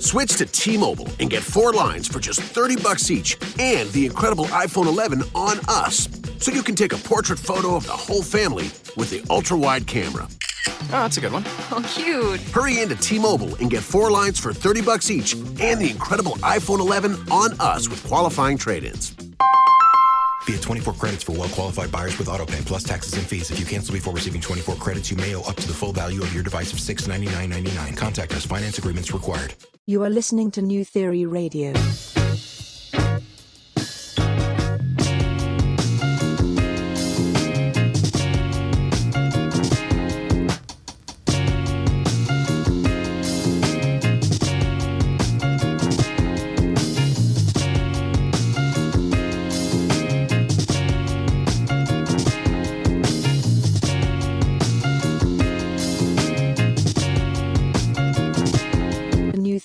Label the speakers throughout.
Speaker 1: Switch to T-Mobile and get 4 lines for just $30 each and the incredible iPhone 11 on us. So you can take a portrait photo of the whole family with the ultra-wide camera.
Speaker 2: Oh, that's a good one.
Speaker 3: Oh, cute.
Speaker 1: Hurry into T-Mobile and get 4 lines for $30 each and the incredible iPhone 11 on us with qualifying trade-ins.
Speaker 4: Via 24 credits for well-qualified buyers with autopay plus taxes and fees. If you cancel before receiving 24 credits, you may owe up to the full value of your device of $699.99. Contact us. Finance agreements required.
Speaker 5: You are listening to New Theory Radio.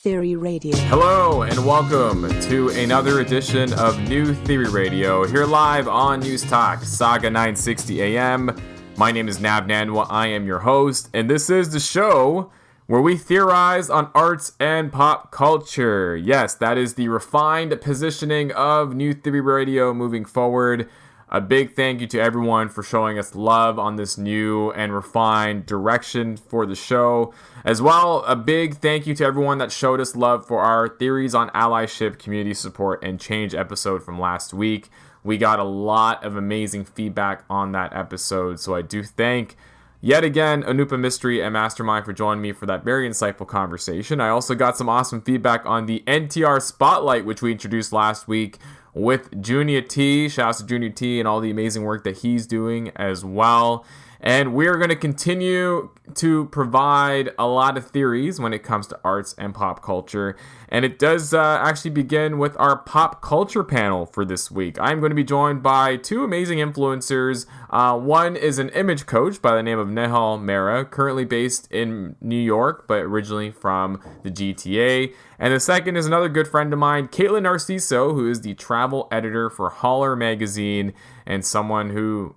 Speaker 5: Theory Radio.
Speaker 2: Hello and welcome to another edition of New Theory Radio, here live on News Talk, Saga 960 AM. My name is Nav Nanwa, I am your host, and this is the show where we theorize on arts and pop culture. Yes, that is the refined positioning of New Theory Radio moving forward. A big thank you to everyone for showing us love on this new and refined direction for the show. As well, a big thank you to everyone that showed us love for our Theories on Allyship, Community Support, and Change episode from last week. We got a lot of amazing feedback on that episode, so I do thank yet again Anupa Mystery and Mastermind for joining me for that very insightful conversation. I also got some awesome feedback on the NTR Spotlight, which we introduced last week with Juno T. Shouts to Juno T and all the amazing work that he's doing as well. And we're going to continue to provide a lot of theories when it comes to arts and pop culture. And it does actually begin with our pop culture panel for this week. I'm going to be joined by two amazing influencers. One is an image coach by the name of Nehal, Mehra, currently based in New York, but originally from the GTA. And the second is another good friend of mine, Kaitlin Narciso, who is the travel editor for Holler magazine and someone who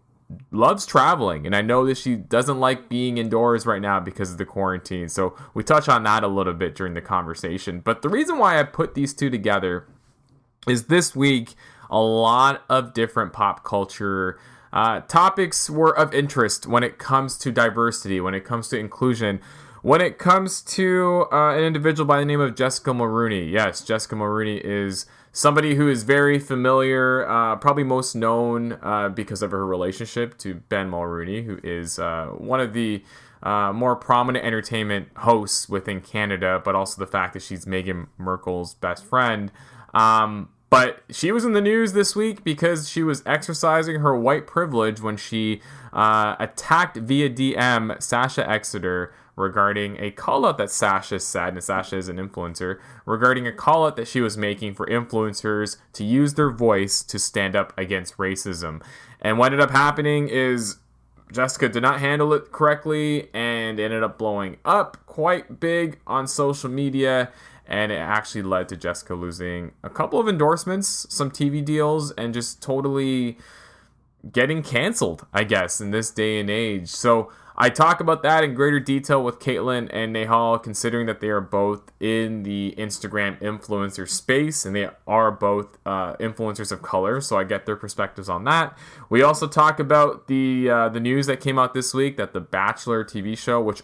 Speaker 2: loves traveling, and I know that she doesn't like being indoors right now because of the quarantine, so we touch on that a little bit during the conversation. But the reason why I put these two together is this week a lot of different pop culture topics were of interest when it comes to diversity, when it comes to inclusion, when it comes to an individual by the name of Jessica Mulroney. Yes, Jessica Mulroney is somebody who is very familiar, probably most known because of her relationship to Ben Mulroney, who is one of the more prominent entertainment hosts within Canada, but also the fact that she's Meghan Markle's best friend. But she was in the news this week because she was exercising her white privilege when she attacked via DM Sasha Exeter regarding a call-out that Sasha said, and Sasha is an influencer, regarding a call-out that she was making for influencers to use their voice to stand up against racism. And what ended up happening is Jessica did not handle it correctly and ended up blowing up quite big on social media, and it actually led to Jessica losing a couple of endorsements, some TV deals, and just totally getting canceled, I guess, in this day and age. So I talk about that in greater detail with Kaitlin and Nehal, considering that they are both in the Instagram influencer space, and they are both influencers of color, so I get their perspectives on that. We also talk about the news that came out this week that the Bachelor TV show, which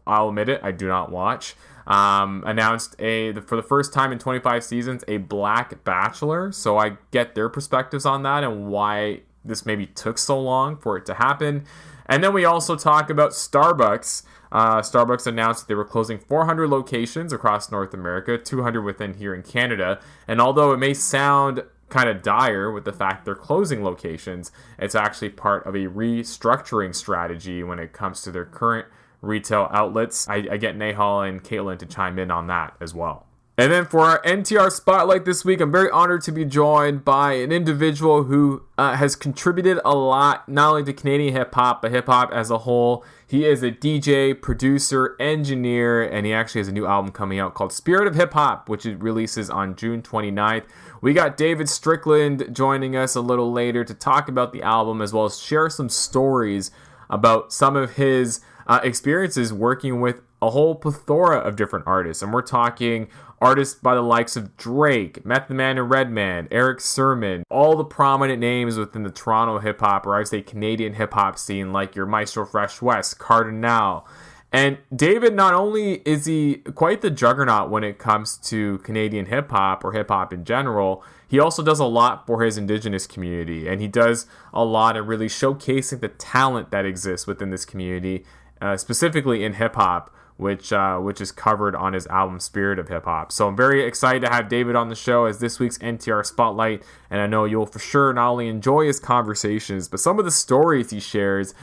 Speaker 2: I'll admit it, I do not watch, announced for the first time in 25 seasons, a black bachelor, so I get their perspectives on that and why this maybe took so long for it to happen. And then we also talk about Starbucks. Starbucks announced that they were closing 400 locations across North America, 200 within here in Canada. And although it may sound kind of dire with the fact they're closing locations, it's actually part of a restructuring strategy when it comes to their current retail outlets. I get Nehal and Kaitlin to chime in on that as well. And then for our NTR Spotlight this week, I'm very honored to be joined by an individual who has contributed a lot, not only to Canadian hip-hop, but hip-hop as a whole. He is a DJ, producer, engineer, and he actually has a new album coming out called Spirit of Hip Hop, which it releases on June 29th. We got David Strickland joining us a little later to talk about the album, as well as share some stories about some of his experiences working with a whole plethora of different artists. And we're talking artists by the likes of Drake, Method Man and Redman, Eric Sermon, all the prominent names within the Toronto hip-hop, or I would say Canadian hip-hop scene, like your Maestro Fresh West, Cardinal. And David, not only is he quite the juggernaut when it comes to Canadian hip-hop or hip-hop in general, he also does a lot for his Indigenous community. And he does a lot of really showcasing the talent that exists within this community, specifically in hip-hop, which is covered on his album Spirit of Hip Hop. So I'm very excited to have David on the show as this week's NTR Spotlight, and I know you'll for sure not only enjoy his conversations, but some of the stories he shares,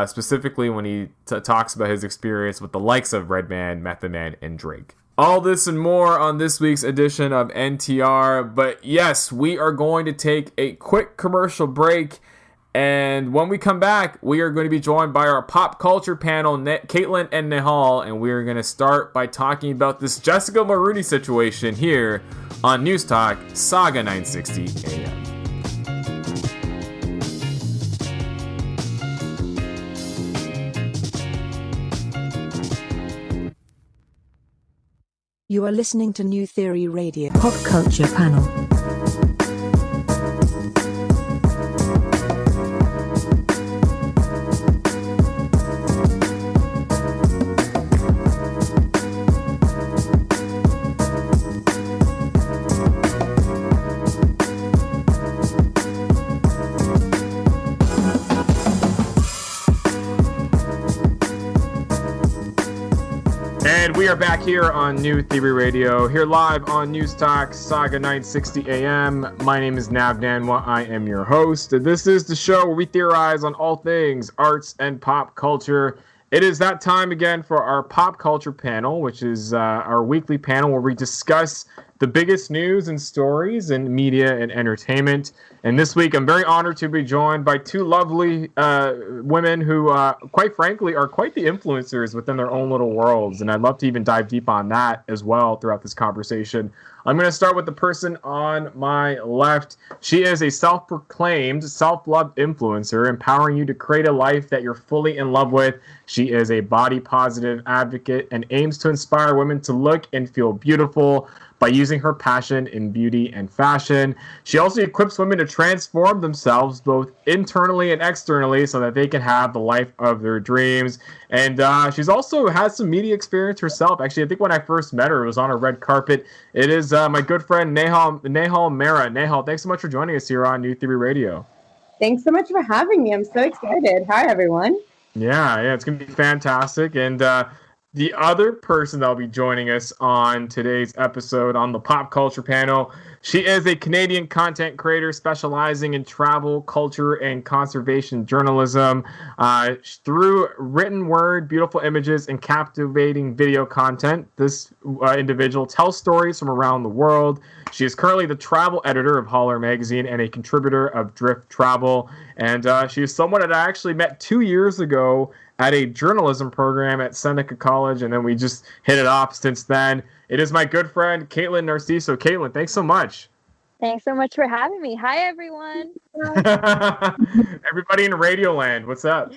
Speaker 2: specifically when he talks about his experience with the likes of Redman, Method Man, and Drake. All this and more on this week's edition of NTR, but yes, we are going to take a quick commercial break. And when we come back, we are going to be joined by our pop culture panel, Kaitlin and Nehal, and we are going to start by talking about this Jessica Mulroney situation here on News Talk, Saga 960 AM.
Speaker 5: You are listening to New Theory Radio Pop Culture Panel.
Speaker 2: And we are back here on New Theory Radio, here live on News Talk, Saga 960 AM. My name is Nav Nanwa. I am your host. This is the show where we theorize on all things arts and pop culture. It is that time again for our pop culture panel, which is our weekly panel where we discuss the biggest news and stories in media and entertainment. And this week, I'm very honored to be joined by two lovely women who, quite frankly, are quite the influencers within their own little worlds. And I'd love to even dive deep on that as well throughout this conversation. I'm going to start with the person on my left. She is a self-proclaimed self-love influencer, empowering you to create a life that you're fully in love with. She is a body-positive advocate and aims to inspire women to look and feel beautiful by using her passion in beauty and fashion. She also equips women to transform themselves both internally and externally so that they can have the life of their dreams. And she's also has some media experience herself. Actually, I think when I first met her, it was on a red carpet. It is my good friend Mehra. Nehal, thanks so much for joining us here on New Theory Radio.
Speaker 3: Thanks so much for having me. I'm so excited. Hi, everyone.
Speaker 2: Yeah, it's going to be fantastic. And the other person that will be joining us on today's episode on the pop culture panel, she is a Canadian content creator specializing in travel, culture, and conservation journalism. Through written word, beautiful images, and captivating video content, this individual tells stories from around the world. She is currently the travel editor of Holler Magazine and a contributor of Drift Travel. And she is someone that I actually met 2 years ago at a journalism program at Seneca College, and then we just hit it off since then. It is my good friend, Kaitlin Narciso. Kaitlin, thanks so much.
Speaker 6: Thanks so much for having me. Hi, everyone.
Speaker 2: Everybody in Radioland, what's up?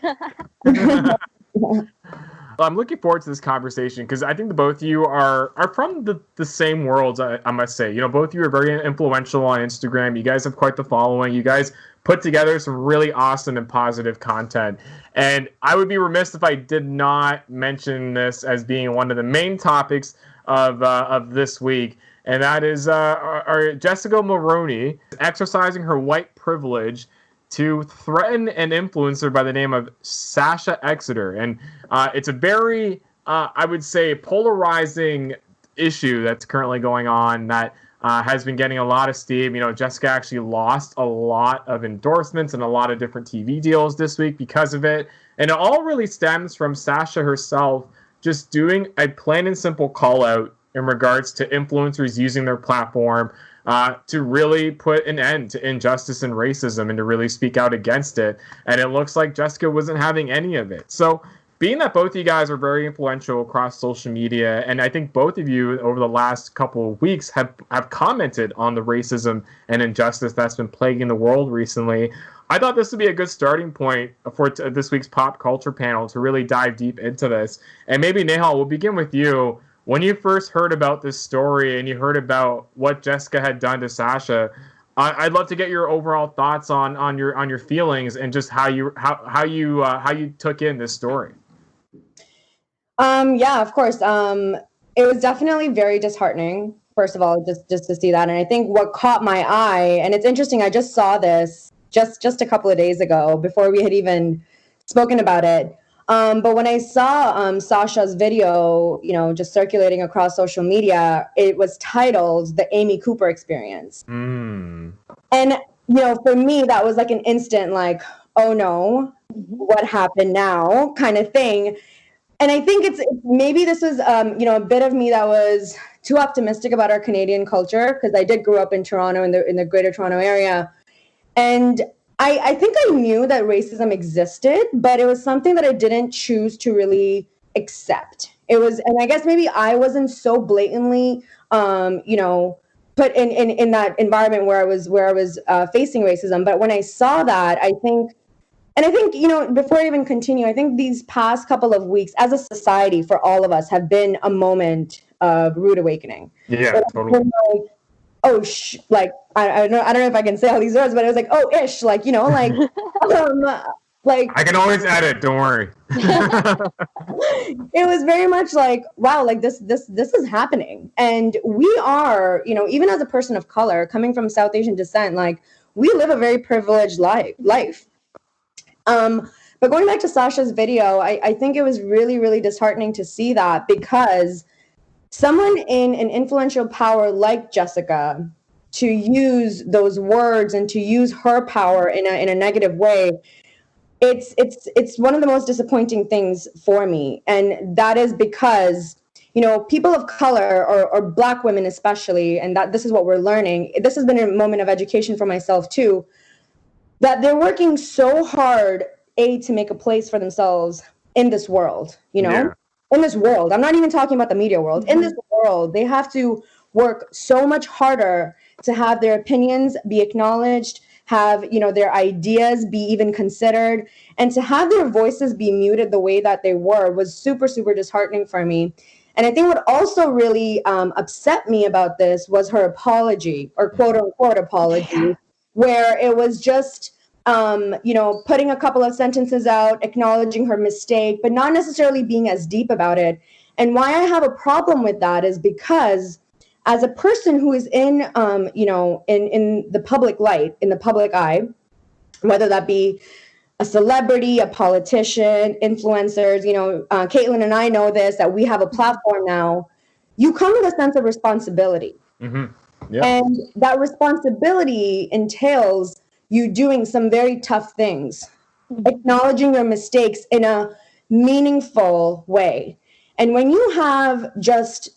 Speaker 2: I'm looking forward to this conversation because I think the both of you are from the same worlds, I must say. You know, both of you are very influential on Instagram. You guys have quite the following. You guys put together some really awesome and positive content. And I would be remiss if I did not mention this as being one of the main topics of this week. And that is our Jessica Mulroney exercising her white privilege to threaten an influencer by the name of Sasha Exeter. And it's a very, I would say, polarizing issue that's currently going on that has been getting a lot of steam. You know, Jessica actually lost a lot of endorsements and a lot of different TV deals this week because of it. And it all really stems from Sasha herself just doing a plain and simple call out in regards to influencers using their platform to really put an end to injustice and racism and to really speak out against it. And it looks like Jessica wasn't having any of it. So being that both of you guys are very influential across social media, and I think both of you over the last couple of weeks have commented on the racism and injustice that's been plaguing the world recently, I thought this would be a good starting point for this week's pop culture panel to really dive deep into this. And maybe, Nehal, we'll begin with you. When you first heard about this story and you heard about what Jessica had done to Sasha, I'd love to get your overall thoughts on your feelings and just how you took in this story.
Speaker 3: Yeah, of course. It was definitely very disheartening, first of all, just to see that. And I think what caught my eye, and it's interesting, I just saw this just a couple of days ago before we had even spoken about it. But when I saw Sasha's video, just circulating across social media, it was titled "The Amy Cooper Experience." And for me, that was like an instant, like, oh no, what happened now, kind of thing. And I think it's maybe this was a bit of me that was too optimistic about our Canadian culture, because I did grow up in Toronto, in the Greater Toronto area. And I think I knew that racism existed, but it was something that I didn't choose to really accept. It was, and I guess maybe I wasn't so blatantly, put in that environment where I was facing racism. But when I saw that, I think, before I even continue, I think these past couple of weeks as a society for all of us have been a moment of rude awakening.
Speaker 2: Yeah, totally.
Speaker 3: Like, I don't know if I can say all these words, but it was like, oh, ish, like, like, like. I
Speaker 2: can always edit, don't worry.
Speaker 3: It was very much like, wow, like this is happening. And we are, even as a person of color coming from South Asian descent, like, we live a very privileged life. But going back to Sasha's video, I think it was really, really disheartening to see that, because someone in an influential power like Jessica, to use those words and to use her power in a negative way, it's one of the most disappointing things for me. And that is because, people of color or Black women especially, and that this is what we're learning. This has been a moment of education for myself too, that they're working so hard, to make a place for themselves in this world,
Speaker 2: Yeah.
Speaker 3: In this world. I'm not even talking about the media world. In this world, they have to work so much harder to have their opinions be acknowledged, have, their ideas be even considered, and to have their voices be muted the way that they were was super, super disheartening for me. And I think what also really upset me about this was her apology, or quote unquote apology, where it was just, putting a couple of sentences out, acknowledging her mistake, but not necessarily being as deep about it. And why I have a problem with that is because as a person who is in the public light, in the public eye, whether that be a celebrity, a politician, influencers, Kaitlin and I know this, that we have a platform now, you come with a sense of responsibility.
Speaker 2: Mm-hmm. Yeah.
Speaker 3: And that responsibility entails you doing some very tough things, acknowledging your mistakes in a meaningful way. And when you have just,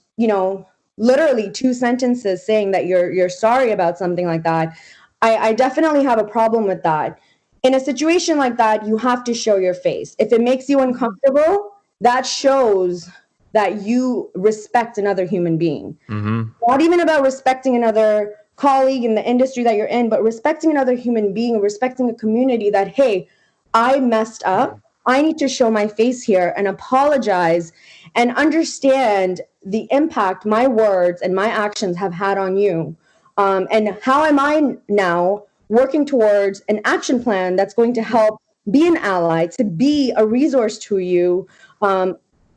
Speaker 3: literally 2 sentences saying that you're sorry about something like that, I definitely have a problem with that. In a situation like that, you have to show your face. If it makes you uncomfortable, that shows that you respect another human being.
Speaker 2: Mm-hmm.
Speaker 3: Not even about respecting another colleague in the industry that you're in, but respecting another human being, respecting a community that, hey, I messed up. I need to show my face here and apologize and understand the impact my words and my actions have had on you. And how am I now working towards an action plan that's going to help be an ally, to be a resource to you,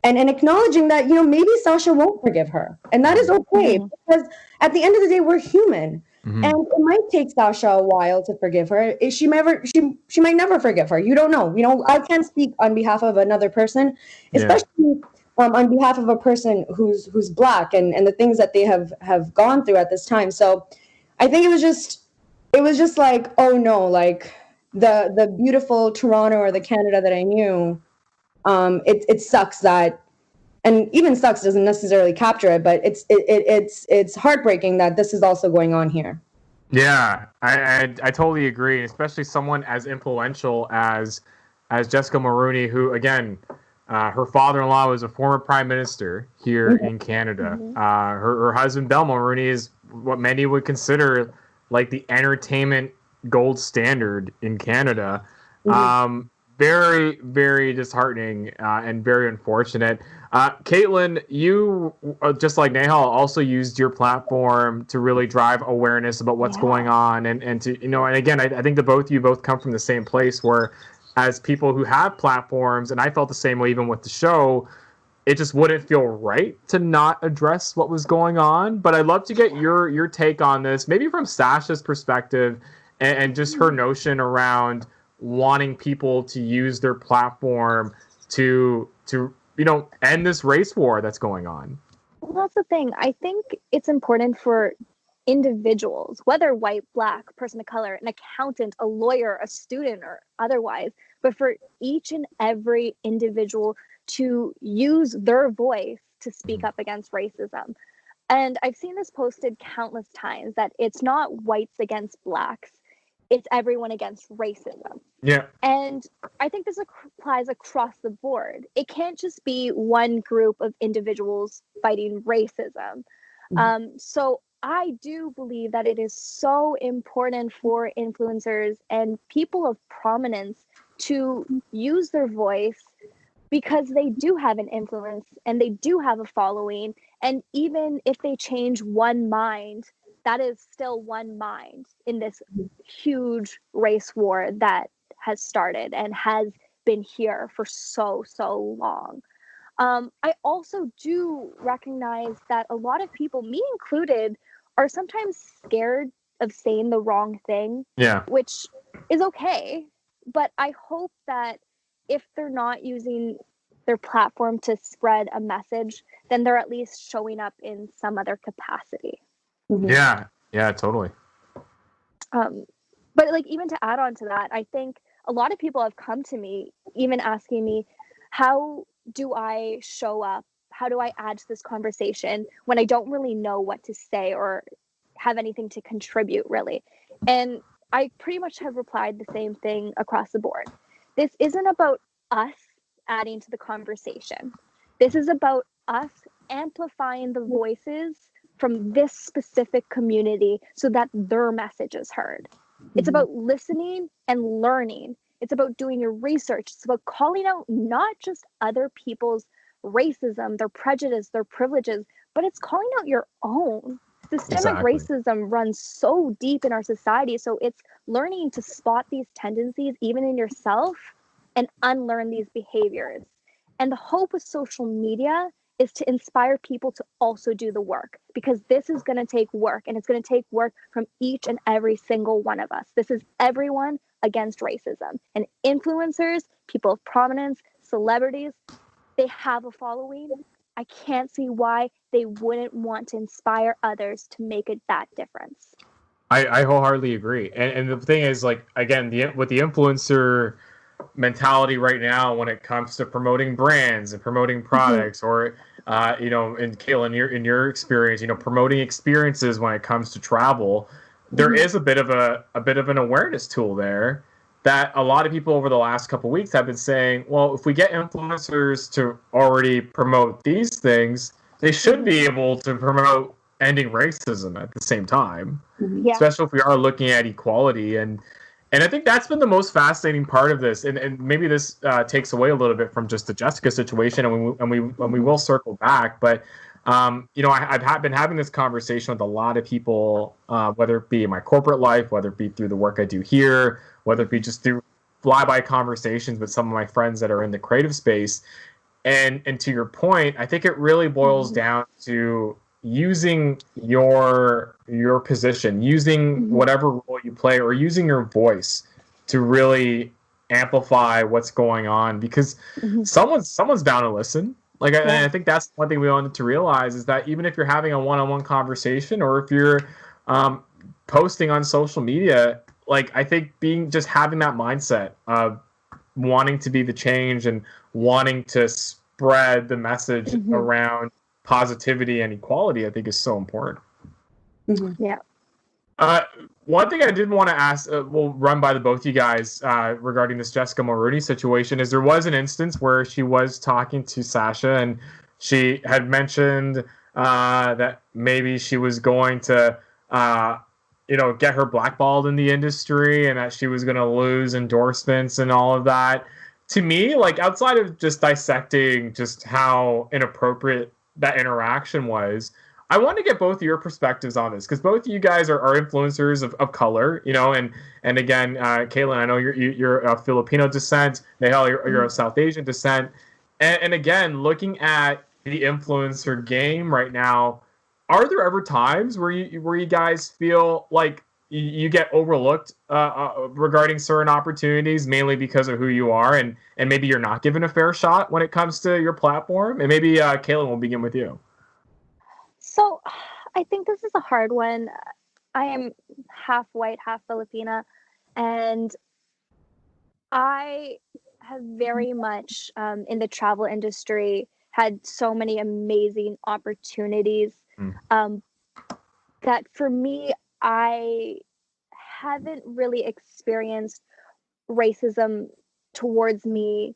Speaker 3: and acknowledging that, maybe Sasha won't forgive her. And that is okay, because at the end of the day, we're human. Mm-hmm. And it might take Sasha a while to forgive her. She might never forgive her. You don't know. I can't speak on behalf of another person, especially on behalf of a person who's Black and the things that they have gone through at this time. So I think it was just like, oh no, like the beautiful Toronto or the Canada that I knew. It sucks that, and even sucks doesn't necessarily capture it, but it's heartbreaking that this is also going on here.
Speaker 2: Yeah, I totally agree, especially someone as influential as Jessica Mulroney, who, again, her father-in-law was a former prime minister here in Canada. Her husband, Belle Mulroney, is what many would consider like the entertainment gold standard in Canada. Very, very disheartening and very unfortunate. Kaitlin, you, just like Nehal, also used your platform to really drive awareness about what's going on. And to, and again, I think the both of you both come from the same place where as people who have platforms, and I felt the same way even with the show, it just wouldn't feel right to not address what was going on. But I'd love to get your take on this, maybe from Sasha's perspective and just her notion around wanting people to use their platform to end this race war that's going on.
Speaker 6: Well, that's the thing. I think it's important for individuals, whether white, black, person of color, an accountant, a lawyer, a student, or otherwise, but for each and every individual to use their voice to speak up against racism. And I've seen this posted countless times that it's not whites against blacks, it's everyone against racism.
Speaker 2: Yeah.
Speaker 6: And I think this applies across the board. It can't just be one group of individuals fighting racism. So I do believe that it is so important for influencers and people of prominence to use their voice because they do have an influence and they do have a following. And even if they change one mind, that is still one mind in this huge race war that has started and has been here for so long. I also do recognize that a lot of people, me included, are sometimes scared of saying the wrong thing, which is okay. But I hope that if they're not using their platform to spread a message, then they're at least showing up in some other capacity.
Speaker 2: Yeah, totally.
Speaker 6: But like, even to add on to that, I think a lot of people have come to me even asking me, how do I show up? How do I add to this conversation when I don't really know what to say or have anything to contribute, really? And I pretty much have replied the same thing across the board. This isn't about us adding to the conversation. This is about us amplifying the voices from this specific community so that their message is heard. It's about listening and learning. It's about doing your research. It's about calling out not just other people's racism, their prejudice, their privileges, but it's calling out your own. Systemic racism runs so deep in our society. So it's learning to spot these tendencies even in yourself and unlearn these behaviors. And the hope with social media is to inspire people to also do the work, because this is going to take work, and it's going to take work from each and every single one of us. This is everyone against racism. And influencers, people of prominence, celebrities, they have a following. I can't see why they wouldn't want to inspire others to make it that difference.
Speaker 2: I wholeheartedly agree. And the thing is, like, again, with the influencer mentality right now when it comes to promoting brands and promoting products, or and Kaitlin, in your experience, promoting experiences when it comes to travel, there is a bit of an awareness tool there that a lot of people over the last couple of weeks have been saying, well, if we get influencers to already promote these things, they should be able to promote ending racism at the same time, especially if we are looking at equality. And I think that's been the most fascinating part of this. And maybe this takes away a little bit from just the Jessica situation, and we will circle back. But I've been having this conversation with a lot of people, whether it be in my corporate life, whether it be through the work I do here, whether it be just through flyby conversations with some of my friends that are in the creative space. And to your point, I think it really boils down to using your position, using whatever role you play, or using your voice to really amplify what's going on, because someone's bound to listen. And I think that's one thing we wanted to realize, is that even if you're having a one-on-one conversation, or if you're posting on social media, I think having that mindset of wanting to be the change and wanting to spread the message around positivity and equality, I think is so important.
Speaker 6: Yeah.
Speaker 2: One thing I did want to ask, we'll run by the both you guys regarding this Jessica Mulroney situation, is there was an instance where she was talking to Sasha and she had mentioned that maybe she was going to, get her blackballed in the industry and that she was going to lose endorsements and all of that. To me, like outside of just dissecting just how inappropriate that interaction was, I want to get both of your perspectives on this because both of you guys are influencers of color, and again, Kaitlin, I know you're of Filipino descent. Nehal, you're of South Asian descent, and again, looking at the influencer game right now, are there ever times where you guys feel like you get overlooked regarding certain opportunities, mainly because of who you are, and maybe you're not given a fair shot when it comes to your platform? And maybe Kaitlin, we'll begin with you.
Speaker 6: So I think this is a hard one. I am half white, half Filipina, and I have very much in the travel industry had so many amazing opportunities that for me, I haven't really experienced racism towards me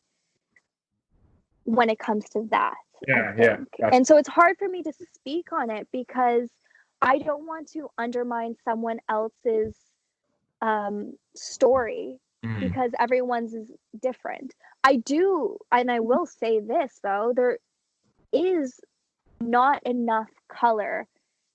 Speaker 6: when it comes to that.
Speaker 2: Yeah. Gotcha.
Speaker 6: And so it's hard for me to speak on it because I don't want to undermine someone else's story because everyone's is different. I do, and I will say this though, there is not enough color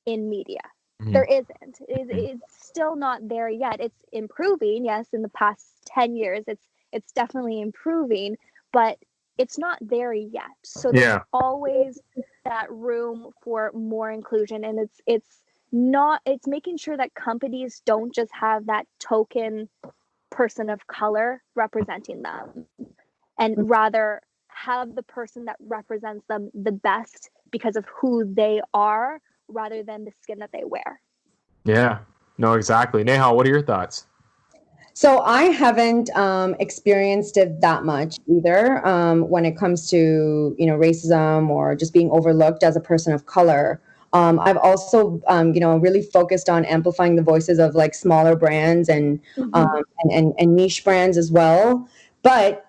Speaker 6: in media. There isn't. It's still not there yet. It's improving. Yes, in the past 10 years, it's definitely improving, but it's not there yet. So there's always that room for more inclusion, and it's making sure that companies don't just have that token person of color representing them, and rather have the person that represents them the best because of who they are, rather than the skin that they wear.
Speaker 2: Yeah, no, exactly. Nehal, what are your thoughts?
Speaker 3: So I haven't experienced it that much either when it comes to, racism or just being overlooked as a person of color. I've also, really focused on amplifying the voices of like smaller brands and niche brands as well. But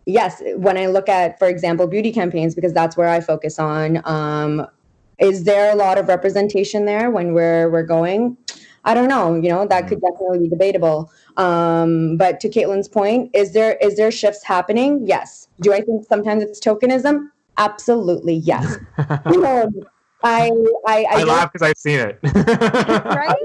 Speaker 3: yes, when I look at, for example, beauty campaigns, because that's where I focus on, is there a lot of representation there when we're going? I don't know, that could definitely be debatable. But to Kaitlin's point, is there shifts happening? Yes. Do I think sometimes it's tokenism? Absolutely, yes. I
Speaker 2: laugh because I've seen it.
Speaker 6: Right?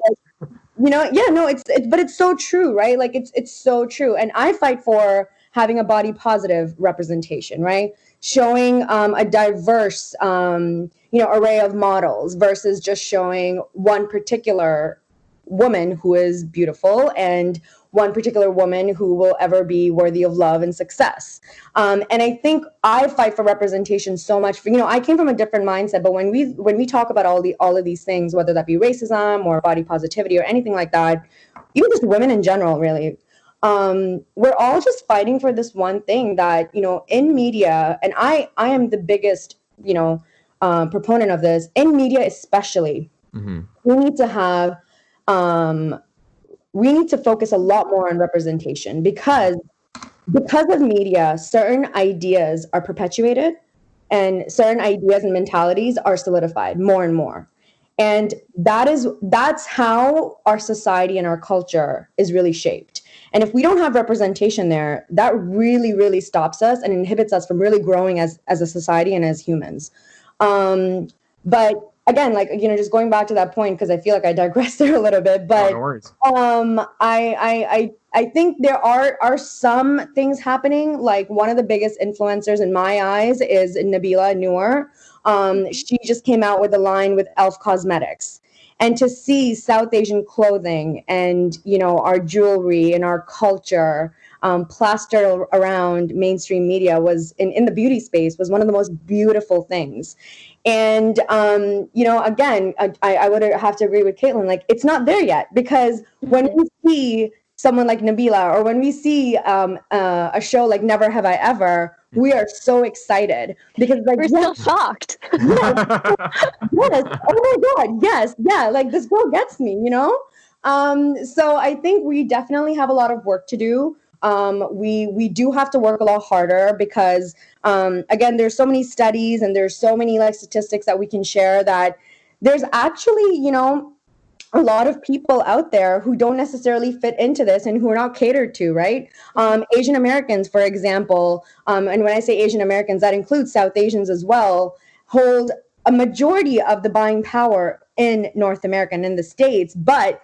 Speaker 3: But it's so true, right? Like it's so true. And I fight for having a body positive representation, right? Showing a diverse, array of models versus just showing one particular woman who is beautiful and one particular woman who will ever be worthy of love and success. And I think I fight for representation so much. I came from a different mindset, but when we talk about all of these things, whether that be racism or body positivity or anything like that, even just women in general, really, we're all just fighting for this one thing that, in media, and I am the biggest, proponent of this, in media especially, we need to have, we need to focus a lot more on representation because of media, certain ideas are perpetuated and certain ideas and mentalities are solidified more and more. And that's how our society and our culture is really shaped. And if we don't have representation there, that really, really stops us and inhibits us from really growing as a society and as humans. But again, just going back to that point, because I feel like I digressed there a little bit, but
Speaker 2: no worries.
Speaker 3: I think there are some things happening. Like one of the biggest influencers in my eyes is Nabila Noor. She just came out with a line with Elf Cosmetics. And to see South Asian clothing and, our jewelry and our culture plastered around mainstream media was in the beauty space was one of the most beautiful things. And, again, I would have to agree with Kaitlin, like it's not there yet, because when we see someone like Nabila or when we see a show like Never Have I Ever, we are so excited because
Speaker 6: we're still shocked.
Speaker 3: Yes. Oh my God. Yes. Yeah. Like this girl gets me, So I think we definitely have a lot of work to do. We do have to work a lot harder because, again, there's so many studies and there's so many like statistics that we can share that there's actually, a lot of people out there who don't necessarily fit into this and who are not catered to, right? Asian Americans, for example, and when I say Asian Americans, that includes South Asians as well, hold a majority of the buying power in North America and in the States, but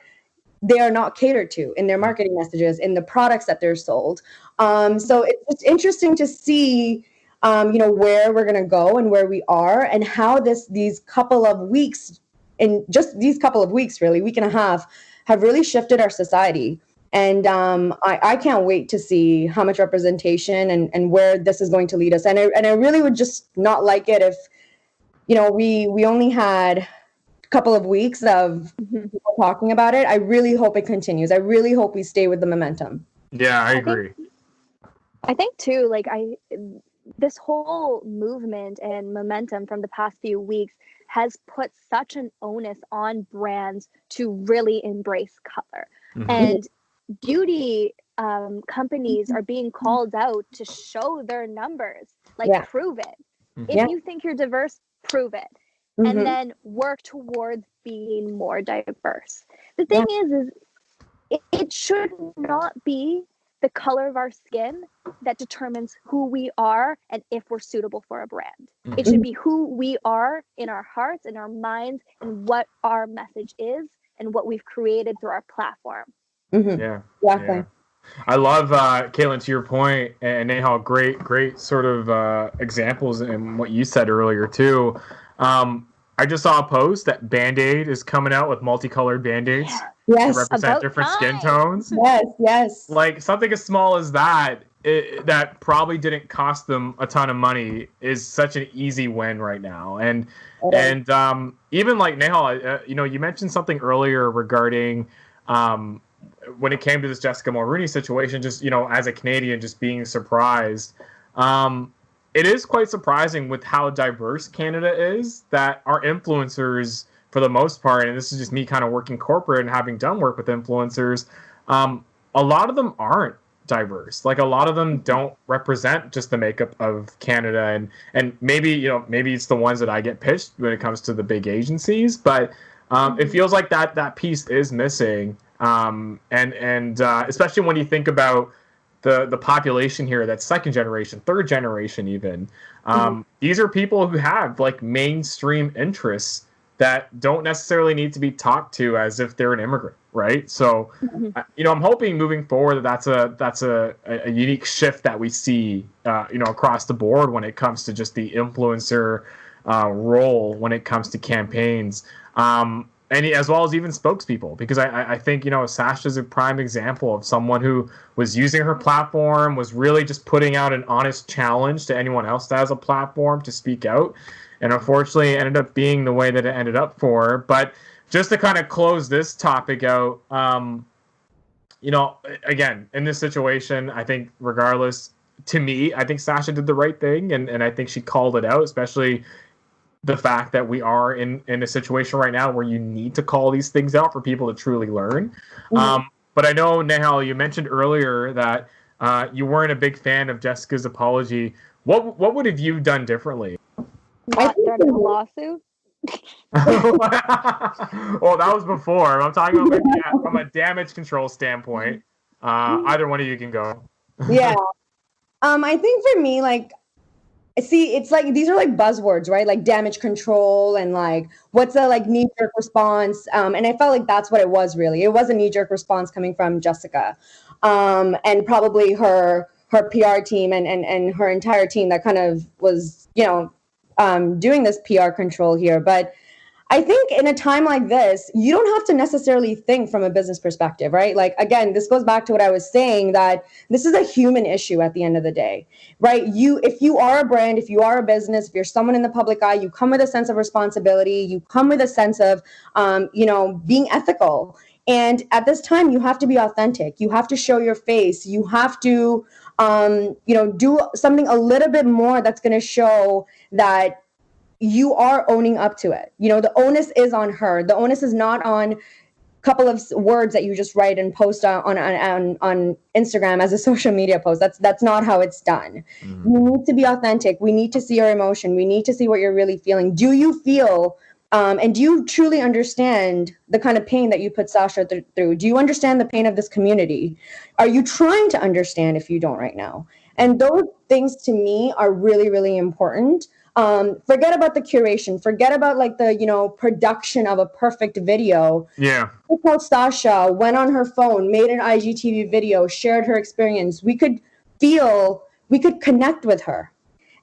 Speaker 3: they are not catered to in their marketing messages, in the products that they're sold. So it's interesting to see, where we're going to go and where we are and how these couple of weeks, in just these couple of weeks, really, week and a half, have really shifted our society. And I can't wait to see how much representation and where this is going to lead us. And I really would just not like it if, we only had a couple of weeks of people talking about it. I really hope it continues. I really hope we stay with the momentum.
Speaker 2: Yeah, I agree.
Speaker 6: I think too, this whole movement and momentum from the past few weeks has put such an onus on brands to really embrace color. And beauty companies are being called out to show their numbers, prove it. If you think you're diverse, prove it. And then work towards being more diverse. The thing is it should not be the color of our skin that determines who we are and if we're suitable for a brand. It should be who we are in our hearts and our minds and what our message is and what we've created through our platform.
Speaker 2: Yeah.
Speaker 3: Exactly.
Speaker 2: Yeah. I love, Kaitlin, to your point, and Nehal, great sort of examples in what you said earlier too. I just saw a post that Band-Aid is coming out with multicolored Band-Aids to represent different skin tones.
Speaker 3: Yes.
Speaker 2: Like something as small as that, that probably didn't cost them a ton of money, is such an easy win right now. And even like Nehal, you mentioned something earlier regarding when it came to this Jessica Mulroney situation, just, as a Canadian, just being surprised. It is quite surprising with how diverse Canada is, that our influencers, for the most part, and this is just me kind of working corporate and having done work with influencers, a lot of them aren't diverse. Like a lot of them don't represent just the makeup of Canada, and maybe it's the ones that I get pitched when it comes to the big agencies, but it feels like that piece is missing, and especially when you think about the population here that's second generation, third generation even. These are people who have like mainstream interests that don't necessarily need to be talked to as if they're an immigrant, right? So, I'm hoping moving forward that's a unique shift that we see, across the board when it comes to just the influencer role when it comes to campaigns. And as well as even spokespeople, because I think, Sasha's a prime example of someone who was using her platform, was really just putting out an honest challenge to anyone else that has a platform to speak out. And unfortunately, it ended up being the way that it ended up for her. But just to kind of close this topic out, again, in this situation, I think regardless, to me, I think Sasha did the right thing. And I think she called it out, especially the fact that we are in a situation right now where you need to call these things out for people to truly learn. But I know, Nehal, you mentioned earlier that you weren't a big fan of Jessica's apology. What would have you done differently?
Speaker 6: Not start a lawsuit?
Speaker 2: Well, that was before. I'm talking about from a damage control standpoint. Either one of you can go.
Speaker 3: Yeah. I think for me, see, it's like these are like buzzwords, right? Like damage control and like what's a like knee-jerk response. And I felt like that's what it was really. It was a knee-jerk response coming from Jessica. And probably her PR team and her entire team that kind of was, doing this PR control here. But I think in a time like this, you don't have to necessarily think from a business perspective, right? Like, again, this goes back to what I was saying, that this is a human issue at the end of the day, right? If you are a brand, if you are a business, if you're someone in the public eye, you come with a sense of responsibility, you come with a sense of, being ethical. And at this time, you have to be authentic. You have to show your face. You have to, do something a little bit more that's going to show that you are owning up to it. The onus is on her. The onus is not on couple of words that you just write and post on Instagram as a social media post. That's not how it's done. You need to be authentic. We need to see your emotion. We need to see what you're really feeling. Do you feel and do you truly understand the kind of pain that you put Sasha through? Do you understand the pain of this community? Are you trying to understand if you don't right now? And those things to me are really, really important. Forget about the curation. Forget about like the, production of a perfect video.
Speaker 2: Yeah.
Speaker 3: How Sasha went on her phone, made an IGTV video, shared her experience. We could connect with her.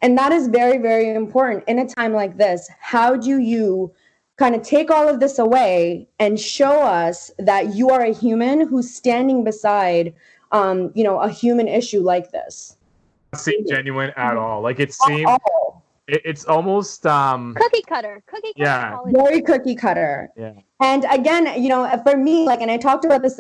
Speaker 3: And that is very, very important in a time like this. How do you kind of take all of this away and show us that you are a human who's standing beside, a human issue like this?
Speaker 2: It seemed genuine at all. Like it seemed, it's almost
Speaker 6: cookie cutter.
Speaker 2: Yeah,
Speaker 3: very cookie cutter.
Speaker 2: Yeah.
Speaker 3: And again, for me, like, and I talked about this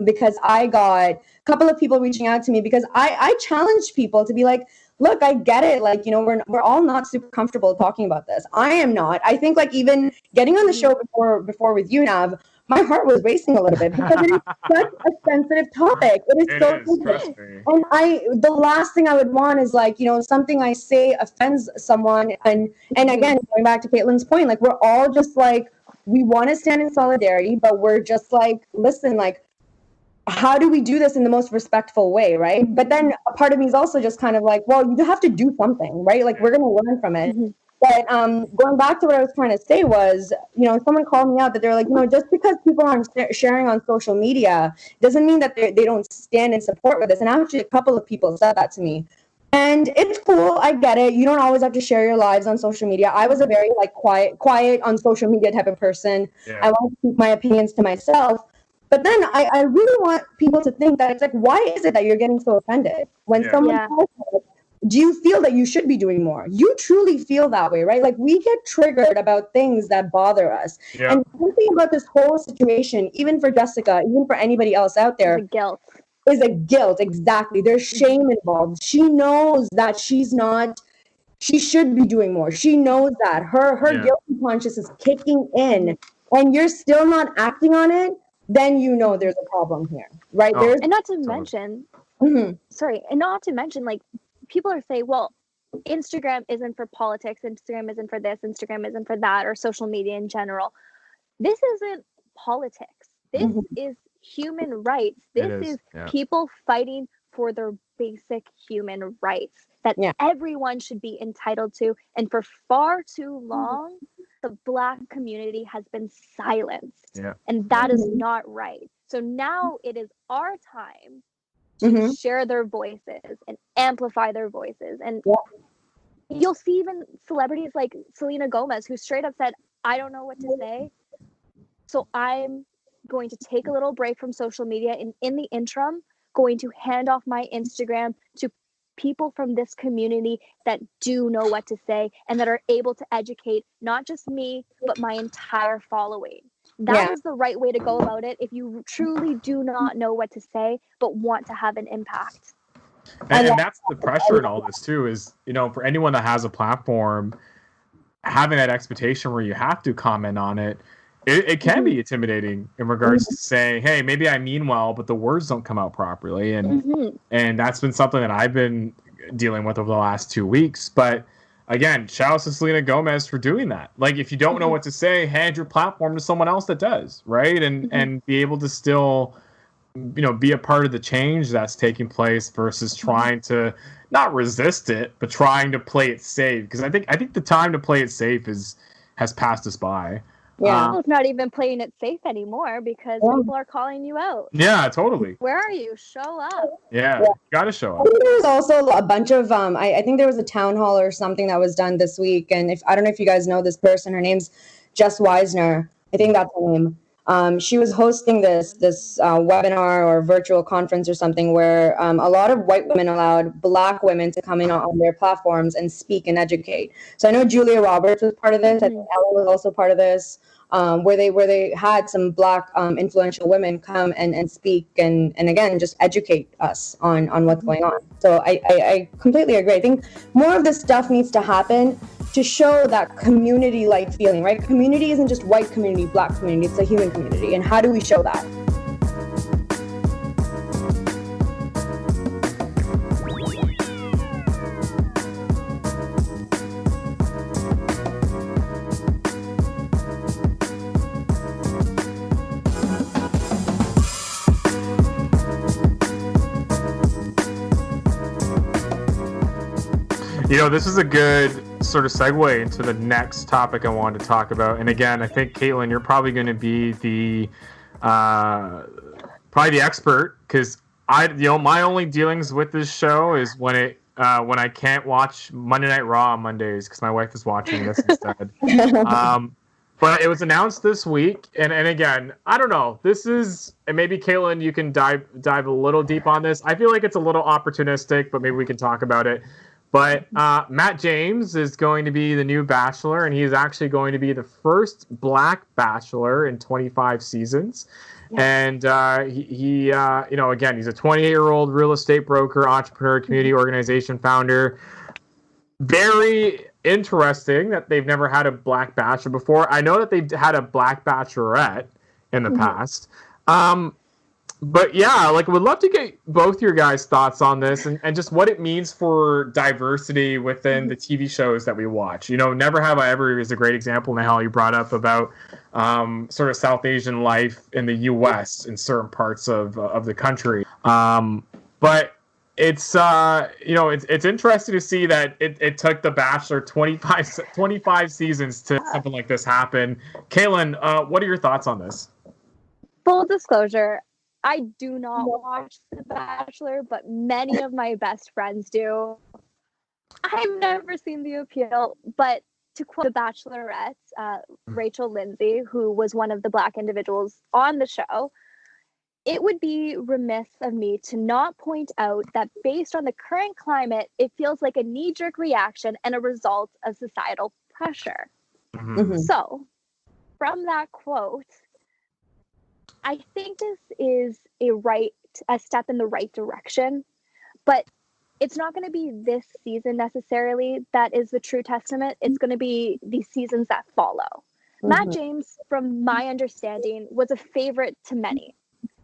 Speaker 3: because I got a couple of people reaching out to me because I challenged people to be like, look, I get it. Like, we're all not super comfortable talking about this. I am not. I think like even getting on the show before with you, Nav, my heart was racing a little bit because it is such a sensitive topic. It is so sensitive. And the last thing I would want is like, something I say offends someone. And again, going back to Kaitlin's point, like we're all just like, we want to stand in solidarity, but we're just like, listen, like, how do we do this in the most respectful way, right? But then a part of me is also just kind of like, well, you have to do something, right? Like we're going to learn from it. But going back to what I was trying to say was, someone called me out that they're like, just because people aren't sharing on social media doesn't mean that they don't stand in support with this. And actually, a couple of people said that to me. And it's cool. I get it. You don't always have to share your lives on social media. I was a very like quiet on social media type of person. Yeah. I want to keep my opinions to myself. But then I really want people to think that it's like, why is it that you're getting so offended when someone tells you, do you feel that you should be doing more? You truly feel that way, right? Like we get triggered about things that bother us. Yeah. And thinking about this whole situation, even for Jessica, even for anybody else out there, is a guilt. Exactly. There's shame involved. She knows that she should be doing more. She knows that her guilty conscience is kicking in and you're still not acting on it. Then there's a problem here, right?
Speaker 6: Oh. And not to mention, like people are saying, well, Instagram isn't for politics, Instagram isn't for this, Instagram isn't for that, or social media in general. This isn't politics. This is human rights. This is people fighting for their basic human rights that everyone should be entitled to. And for far too long, the Black community has been silenced. Yeah. And that is not right. So now it is our time to share their voices and amplify their voices. And you'll see even celebrities like Selena Gomez, who straight up said, I don't know what to say. So I'm going to take a little break from social media. And in the interim, going to hand off my Instagram to people from this community that do know what to say and that are able to educate not just me, but my entire following. That is the right way to go about it if you truly do not know what to say, but want to have an impact.
Speaker 2: And that's the pressure in all this too, is, for anyone that has a platform, having that expectation where you have to comment on it, it can be intimidating in regards to saying, hey, maybe I mean well, but the words don't come out properly. And and that's been something that I've been dealing with over the last 2 weeks. But again, shout out to Selena Gomez for doing that. Like, if you don't know what to say, hand your platform to someone else that does, right? And be able to still, be a part of the change that's taking place versus trying to not resist it, but trying to play it safe. Because I think the time to play it safe has passed us by.
Speaker 6: Yeah, it's not even playing it safe anymore because people are calling you out.
Speaker 2: Yeah, totally.
Speaker 6: Where are you? Show up.
Speaker 2: Yeah. You gotta show up.
Speaker 3: There was also a bunch of I think there was a town hall or something that was done this week, and I don't know if you guys know this person. Her name's Jess Weisner. I think that's her name. She was hosting this webinar or virtual conference or something where a lot of white women allowed Black women to come in on their platforms and speak and educate. So I know Julia Roberts was part of this. I think Ella was also part of this, where they had some Black influential women come and speak and again just educate us on what's going on. So I completely agree. I think more of this stuff needs to happen to show that community-like feeling, right? Community isn't just white community, Black community, it's a human community. And how do we show that?
Speaker 2: You know, this is a good sort of segue into the next topic I wanted to talk about. And again, I think, Kaitlin, you're probably going to be the expert, because my only dealings with this show is when I can't watch Monday Night Raw on Mondays because my wife is watching this instead. But it was announced this week, and again, I don't know. This is, and maybe Kaitlin, you can dive a little deep on this. I feel like it's a little opportunistic, but maybe we can talk about it. But Matt James is going to be the new Bachelor, and he's actually going to be the first Black Bachelor in 25 seasons. Yeah. And he again, he's a 28-year-old real estate broker, entrepreneur, community organization founder. Very interesting that they've never had a Black Bachelor before. I know that they've had a Black Bachelorette in the past. But yeah, like, would love to get both your guys' thoughts on this and just what it means for diversity within the TV shows that we watch. You know, Never Have I Ever is a great example, Nehal, you brought up about sort of South Asian life in the U.S. in certain parts of the country. But it's it's interesting to see that it took The Bachelor 25 seasons to something like this happen. Kaitlin, what are your thoughts on this?
Speaker 6: Full disclosure, I do not watch The Bachelor, but many of my best friends do. I've never seen the appeal, but to quote the Bachelorette, Rachel Lindsay, who was one of the Black individuals on the show, it would be remiss of me to not point out that based on the current climate, it feels like a knee-jerk reaction and a result of societal pressure. Mm-hmm. So, from that quote, I think this is a step in the right direction, but it's not going to be this season necessarily that is the true testament. It's going to be the seasons that follow. Mm-hmm. Matt James, from my understanding, was a favorite to many.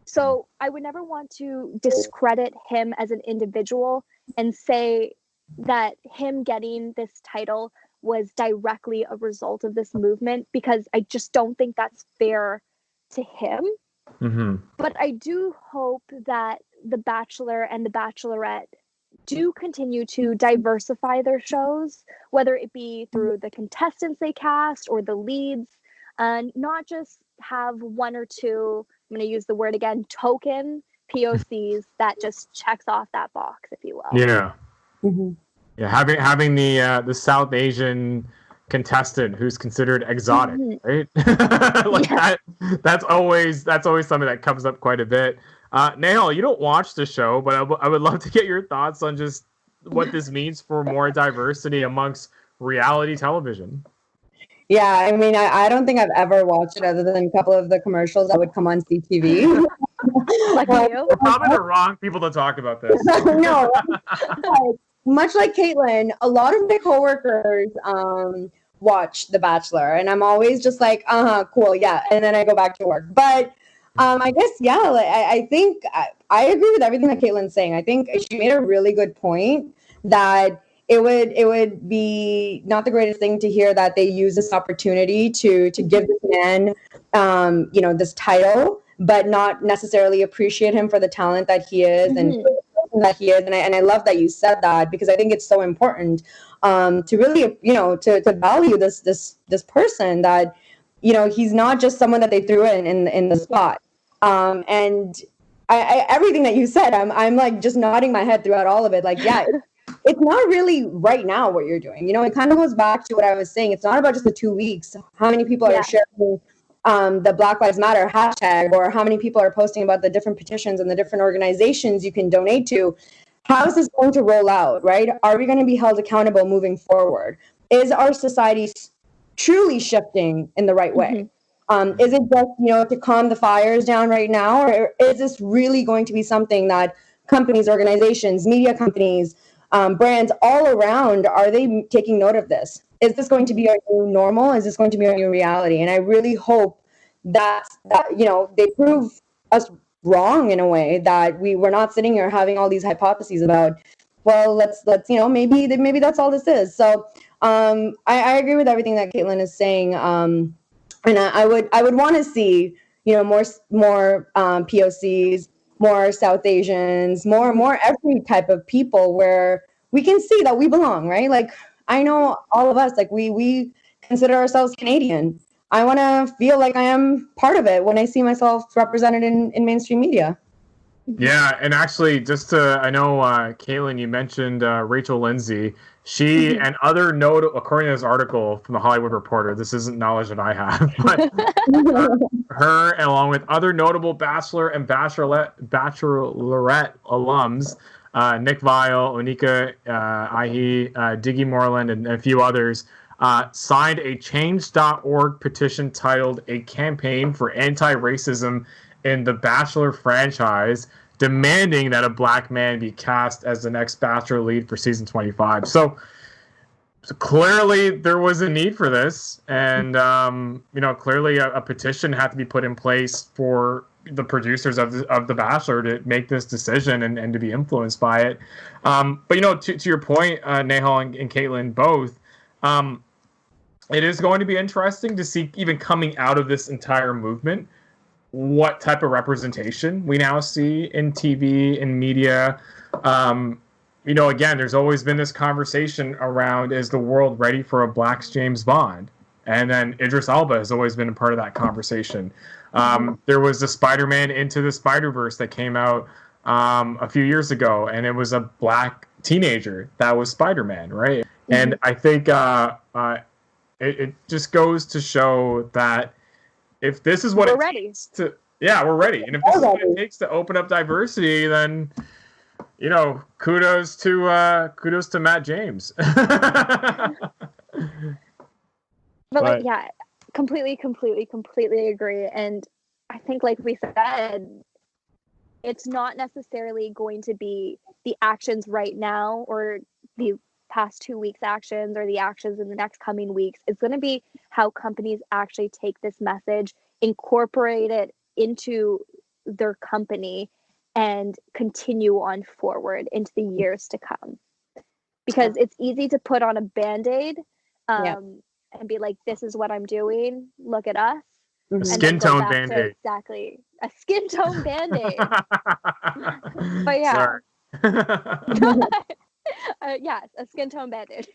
Speaker 6: So I would never want to discredit him as an individual and say that him getting this title was directly a result of this movement, because I just don't think that's fair to him. Mm-hmm. But I do hope that The Bachelor and The Bachelorette do continue to diversify their shows, whether it be through the contestants they cast or the leads, and not just have one or two, I'm going to use the word again, token POCs that just checks off that box, if you will.
Speaker 2: Yeah. Mm-hmm. Yeah, having the South Asian contestant who's considered exotic, right? That's always something that comes up quite a bit. Nehal, you don't watch the show, but I would love to get your thoughts on just what this means for more diversity amongst reality television.
Speaker 3: Yeah, I mean, I don't think I've ever watched it other than a couple of the commercials that would come on CTV.
Speaker 6: Like you?
Speaker 2: We're probably the wrong people to talk about this.
Speaker 3: No. Much like Kaitlin, a lot of my coworkers watch The Bachelor, and I'm always just like, cool, yeah, and then I go back to work. But I guess, yeah, like, I think I agree with everything that Kaitlin's saying. I think she made a really good point that it would be not the greatest thing to hear that they use this opportunity to give this man, this title, but not necessarily appreciate him for the talent that he is and that he is. And I love that you said that, because I think it's so important to really, to value this person that, he's not just someone that they threw in the spot. And I everything that you said, I'm like just nodding my head throughout all of it. Like, yeah, it's not really right now what you're doing. It kind of goes back to what I was saying. It's not about just the 2 weeks. How many people are sharing the Black Lives Matter hashtag, or how many people are posting about the different petitions and the different organizations you can donate to? How is this going to roll out, right? Are we going to be held accountable moving forward? Is our society truly shifting in the right way? Is it just, to calm the fires down right now? Or is this really going to be something that companies, organizations, media companies, brands all around, are they taking note of this? Is this going to be our new normal? Is this going to be our new reality? And I really hope that they prove us wrong in a way, that we're not sitting here having all these hypotheses about, well, let's maybe that's all this is. So I agree with everything that Kaitlin is saying, and I would want to see more POCs, more South Asians, more every type of people where we can see that we belong, right? Like, I know all of us, like we consider ourselves Canadian. I want to feel like I am part of it when I see myself represented in mainstream media.
Speaker 2: Yeah, and actually, I know, Kaitlin, you mentioned Rachel Lindsay. She and other according to this article from the Hollywood Reporter, this isn't knowledge that I have, but her, along with other notable Bachelor and Bachelorette alums, Nick Viall, Onika Ahi, Diggy Moreland, and a few others, signed a Change.org petition titled "A Campaign for Anti-Racism in the Bachelor Franchise," demanding that a black man be cast as the next Bachelor lead for season 25. So clearly there was a need for this, and clearly a petition had to be put in place for the producers of the Bachelor to make this decision and to be influenced by it. But to your point, Nehal and Kaitlin both, it is going to be interesting to see, even coming out of this entire movement, what type of representation we now see in TV and media. Again, there's always been this conversation around, is the world ready for a Black James Bond? And then Idris Elba has always been a part of that conversation. There was the Spider-Man Into the Spider-Verse that came out a few years ago, and it was a black teenager that was Spider-Man, right? Mm-hmm. And I think it just goes to show that if this is what we're ready. We're ready. And if this is what it takes to open up diversity, then kudos to Matt James.
Speaker 6: But yeah, completely agree. And I think, like we said, it's not necessarily going to be the actions right now or the past 2 weeks' actions or the actions in the next coming weeks. It's going to be how companies actually take this message, incorporate it into their company, and continue on forward into the years to come. Because it's easy to put on a Band-Aid and be like, this is what I'm doing, look at us.
Speaker 2: A skin tone Band-Aid.
Speaker 6: Exactly. A skin tone Band-Aid. But yeah.
Speaker 2: Sorry.
Speaker 6: Yes, a skin tone Band-Aid.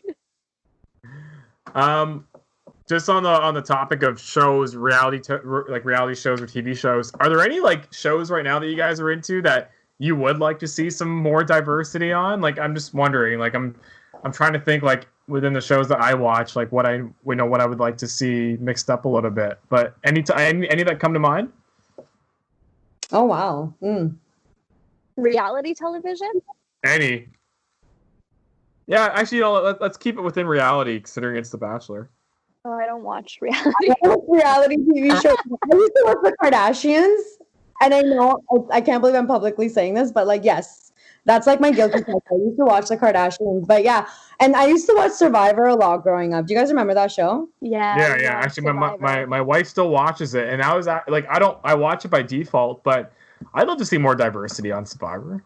Speaker 2: Just on the topic of shows, reality shows or TV shows, are there any shows right now that you guys are into that you would like to see some more diversity on? I'm just wondering. I'm trying to think within the shows that I watch, what I would like to see mixed up a little bit. But any that come to mind?
Speaker 3: Oh wow.
Speaker 6: Reality television?
Speaker 2: Any? Yeah, actually, let's keep it within reality, considering it's The Bachelor.
Speaker 6: Oh, I don't watch reality.
Speaker 3: Reality TV shows. I used to watch The Kardashians, and I know I can't believe I'm publicly saying this, but yes, that's my guilty pleasure. I used to watch The Kardashians, but yeah, and I used to watch Survivor a lot growing up. Do you guys remember that show?
Speaker 6: Yeah.
Speaker 2: Yeah. Actually, my wife still watches it, and I was I watch it by default, but I'd love to see more diversity on Survivor.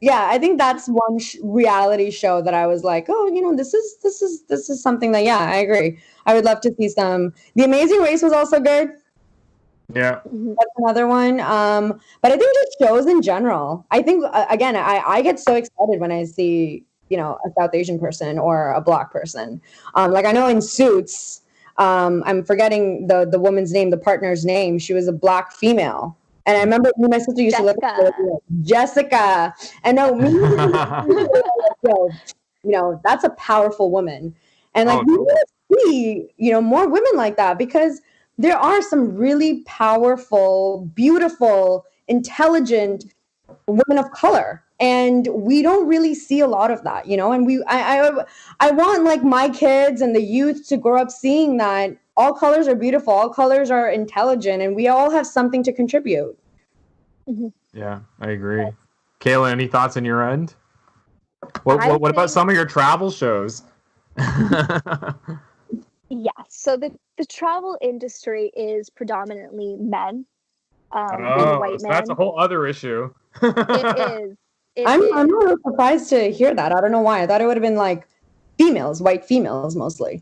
Speaker 3: Yeah, I think that's one reality show that I was like, oh, this is something that, I agree. I would love to see some. The Amazing Race was also good.
Speaker 2: Yeah,
Speaker 3: that's another one. But I think just shows in general. I think again, I get so excited when I see a South Asian person or a Black person. I know in Suits, I'm forgetting the woman's name, the partner's name. She was a Black female. And I remember my sister used to look at her, Jessica. And that's a powerful woman. And we need to see, more women like that, because there are some really powerful, beautiful, intelligent women of color. And we don't really see a lot of that, and I want my kids and the youth to grow up seeing that all colors are beautiful, all colors are intelligent, and we all have something to contribute.
Speaker 2: Yeah, I agree. Kayla, any thoughts on your end? What about some of your travel shows?
Speaker 6: Yes. So the travel industry is predominantly men, and white
Speaker 2: So
Speaker 6: men.
Speaker 2: that's a whole other issue.
Speaker 6: It is.
Speaker 3: I'm a little surprised to hear that. I don't know why. I thought it would have been like females, white females mostly.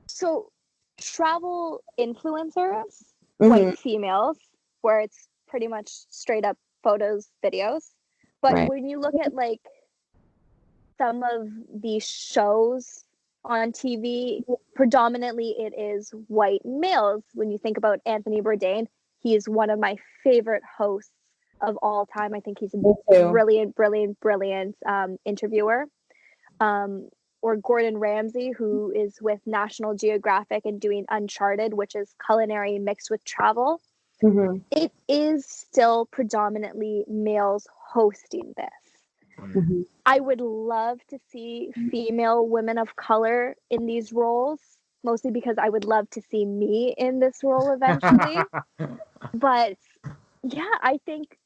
Speaker 6: So travel influencers,
Speaker 3: Mhm.
Speaker 6: white females, where it's pretty much straight up photos, videos. But
Speaker 3: Right.
Speaker 6: when you look at like some of the shows on TV, predominantly it is white males. When you think about Anthony Bourdain, he is one of my favorite hosts of all time. I think he's a brilliant interviewer. Or Gordon Ramsay, who is with National Geographic and doing Uncharted, which is culinary mixed with travel.
Speaker 3: Mm-hmm.
Speaker 6: It is still predominantly males hosting this.
Speaker 3: Mm-hmm.
Speaker 6: I would love to see female women of color in these roles, mostly because I would love to see me in this role eventually. But yeah, I think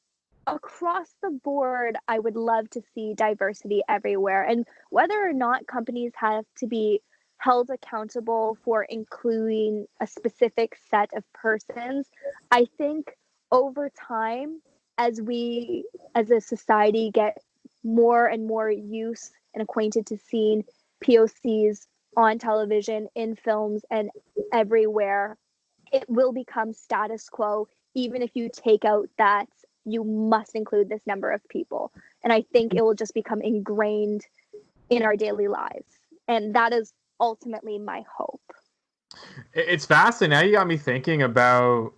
Speaker 6: across the board, I would love to see diversity everywhere. And whether or not companies have to be held accountable for including a specific set of persons, I think over time, as we as a society get more and more used and acquainted to seeing POCs on television, in films, and everywhere, it will become status quo, even if you take out that you must include this number of people. And I think it will just become ingrained in our daily lives. And that is ultimately my hope.
Speaker 2: It's fascinating. Now you got me thinking about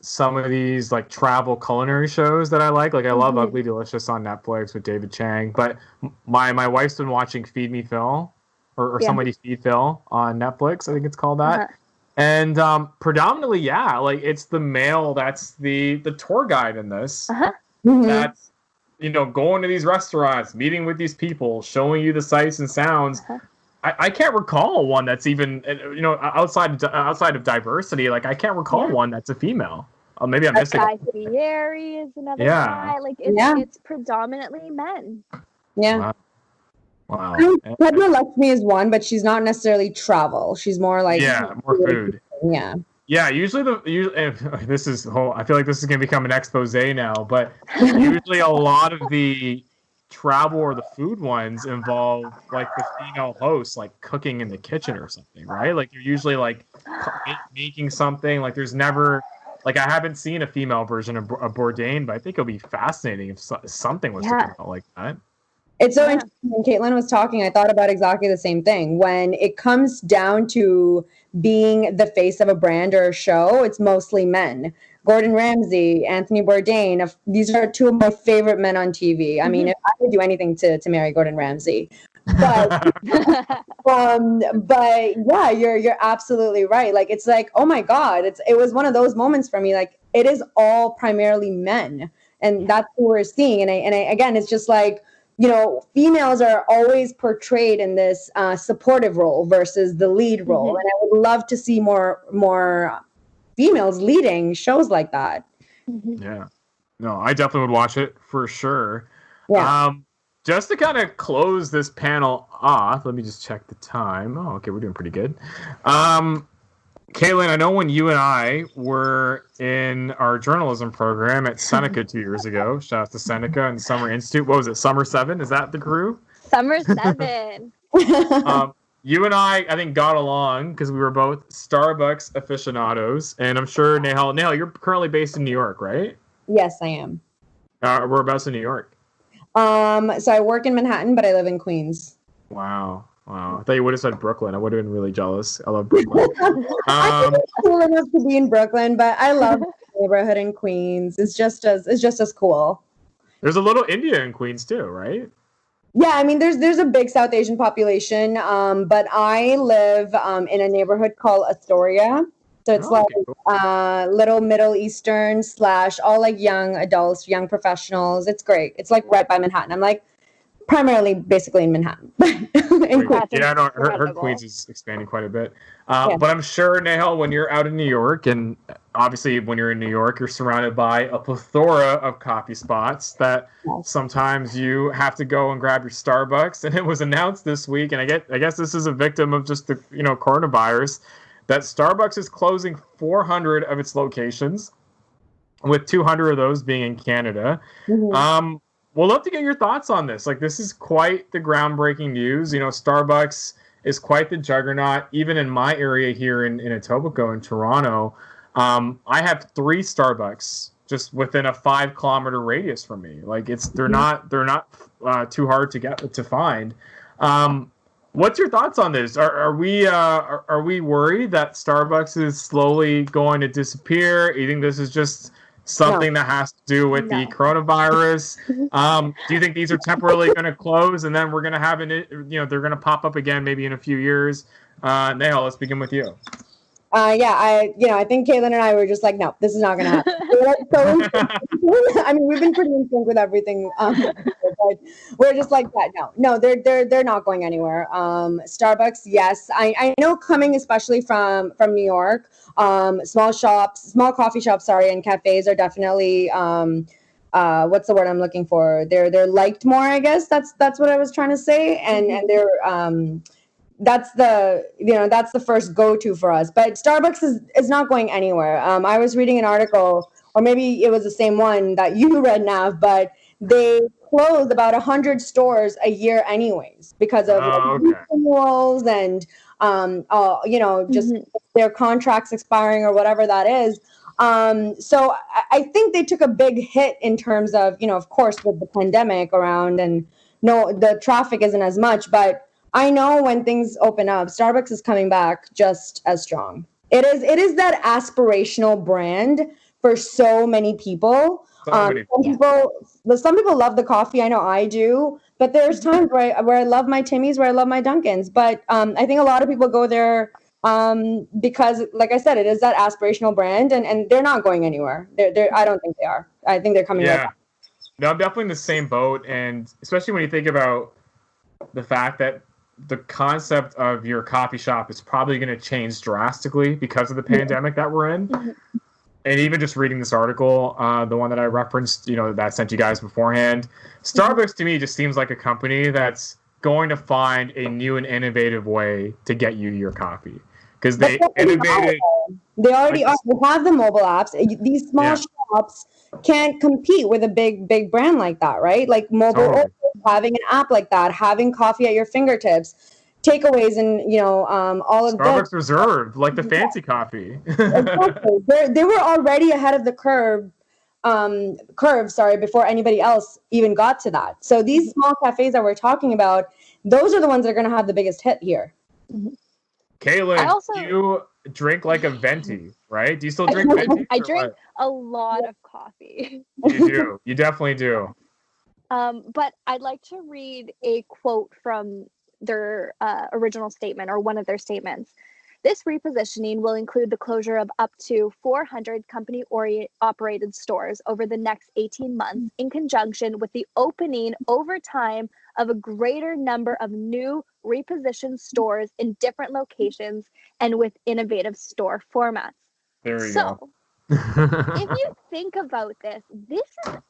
Speaker 2: some of these like travel culinary shows that I like. Like I love Ugly Delicious on Netflix with David Chang, but my wife's been watching Feed Me Phil or Somebody Feed Phil on Netflix. I think it's called that. And predominantly, like it's the male that's the tour guide in this. That's, going to these restaurants, meeting with these people, showing you the sights and sounds. I can't recall one that's even, outside of diversity. Like I can't recall one that's a female. Maybe I'm missing.
Speaker 6: Guy Fieri is another guy. Like it's predominantly men.
Speaker 3: Yeah.
Speaker 2: Wow.
Speaker 3: Pedro Lakshmi is one, but she's not necessarily travel. She's more like
Speaker 2: more food.
Speaker 3: Yeah.
Speaker 2: Yeah, usually this is I feel like this is going to become an expose now, but usually a lot of the travel or the food ones involve like the female host like cooking in the kitchen or something, right? Like you're usually like making something. Like there's never like I haven't seen a female version of Bourdain, but I think it'll be fascinating if something was to come out like that.
Speaker 3: It's so interesting. When Kaitlin was talking, I thought about exactly the same thing. When it comes down to being the face of a brand or a show, it's mostly men. Gordon Ramsay, Anthony Bourdain, these are two of my favorite men on TV. I mean, if I would do anything to marry Gordon Ramsay. But but yeah, you're absolutely right. Like it's like, oh my God, it was one of those moments for me. Like it is all primarily men, and that's what we're seeing. And I again, it's just like, females are always portrayed in this supportive role versus the lead role, and I would love to see more females leading shows like that.
Speaker 2: Yeah, no, I definitely would watch it for sure.
Speaker 3: Yeah.
Speaker 2: Just to kind of close this panel off, let me just check the time. Oh, okay, we're doing pretty good. Kaitlin, I know when you and I were in our journalism program at Seneca 2 years ago, shout out to Seneca and Summer Institute. What was it, Summer 7? Is that the crew?
Speaker 6: Summer 7.
Speaker 2: You and I think, got along because we were both Starbucks aficionados. And I'm sure, Nehal, you're currently based in New York, right?
Speaker 3: Yes, I am.
Speaker 2: Whereabouts in New York?
Speaker 3: So I work in Manhattan, but I live in Queens.
Speaker 2: Wow. I thought you would have said Brooklyn. I would have been really jealous. I love Brooklyn.
Speaker 3: I cool enough to be in Brooklyn, but I love the neighborhood in Queens. It's just as cool.
Speaker 2: There's a little India in Queens too, right?
Speaker 3: Yeah, I mean, there's a big South Asian population, but I live in a neighborhood called Astoria. So it's cool. Little Middle Eastern / all like young adults, young professionals. It's great. It's like right by Manhattan. I'm like primarily basically in Manhattan.
Speaker 2: Yeah, no, her Queens is expanding quite a bit. But I'm sure, Nehal, when you're out in New York, and obviously when you're in New York, you're surrounded by a plethora of coffee spots that sometimes you have to go and grab your Starbucks. And it was announced this week, and I guess this is a victim of just the coronavirus, that Starbucks is closing 400 of its locations, with 200 of those being in Canada. We'll love to get your thoughts on this. Like, this is quite the groundbreaking news. Starbucks is quite the juggernaut. Even in my area here in Etobicoke in Toronto, I have 3 Starbucks just within a 5-kilometer radius from me. Like, they're not too hard to find. What's your thoughts on this? Are we worried that Starbucks is slowly going to disappear? You think this is just something that has to do with the coronavirus? Do you think these are temporarily going to close, and then we're going to have they're going to pop up again maybe in a few years? Nehal, let's begin with you.
Speaker 3: I think Kaitlin and I were just like, no, this is not going to happen. I mean, we've been pretty in sync with everything, but we're just like that. No, they're not going anywhere. Starbucks, yes, I know, coming especially from New York, small coffee shops, and cafes are definitely what's the word I'm looking for? They're liked more, I guess. That's what I was trying to say, and they're that's the first go-to for us. But Starbucks is not going anywhere. I was reading an article, or maybe it was the same one that you read, Nav, but they close about 100 stores a year anyways because of renewals and just their contracts expiring or whatever that is. So I think they took a big hit in terms of, of course, with the pandemic around, and no, the traffic isn't as much, but I know when things open up, Starbucks is coming back just as strong. It is that aspirational brand for so many people. Some people love the coffee. I know I do, but there's times where I love my Timmy's, where I love my Dunkins. But I think a lot of people go there because, like I said, it is that aspirational brand, and they're not going anywhere. I don't think they are. I think they're coming back.
Speaker 2: No, I'm definitely in the same boat, and especially when you think about the fact that the concept of your coffee shop is probably going to change drastically because of the pandemic that we're in. And even just reading this article, the one that I referenced, that I sent you guys beforehand, Starbucks to me just seems like a company that's going to find a new and innovative way to get you your coffee. Because they innovated.
Speaker 3: They already are. They have the mobile apps. These small shops can't compete with a big brand like that, right? Like mobile orders, having an app like that, having coffee at your fingertips, takeaways, and all of
Speaker 2: Starbucks Reserve, like the fancy coffee.
Speaker 3: Exactly. They were already ahead of the curve, before anybody else even got to that. So these small cafes that we're talking about, those are the ones that are going to have the biggest hit here.
Speaker 2: Kaitlin, you drink like a venti, right? Do you still drink venti?
Speaker 6: I drink a lot of coffee.
Speaker 2: You do. You definitely do.
Speaker 6: But I'd like to read a quote from their original statement, or one of their statements. This repositioning will include the closure of up to 400 company-operated stores over the next 18 months, in conjunction with the opening over time of a greater number of new repositioned stores in different locations and with innovative store formats.
Speaker 2: There you go.
Speaker 6: If you think about this is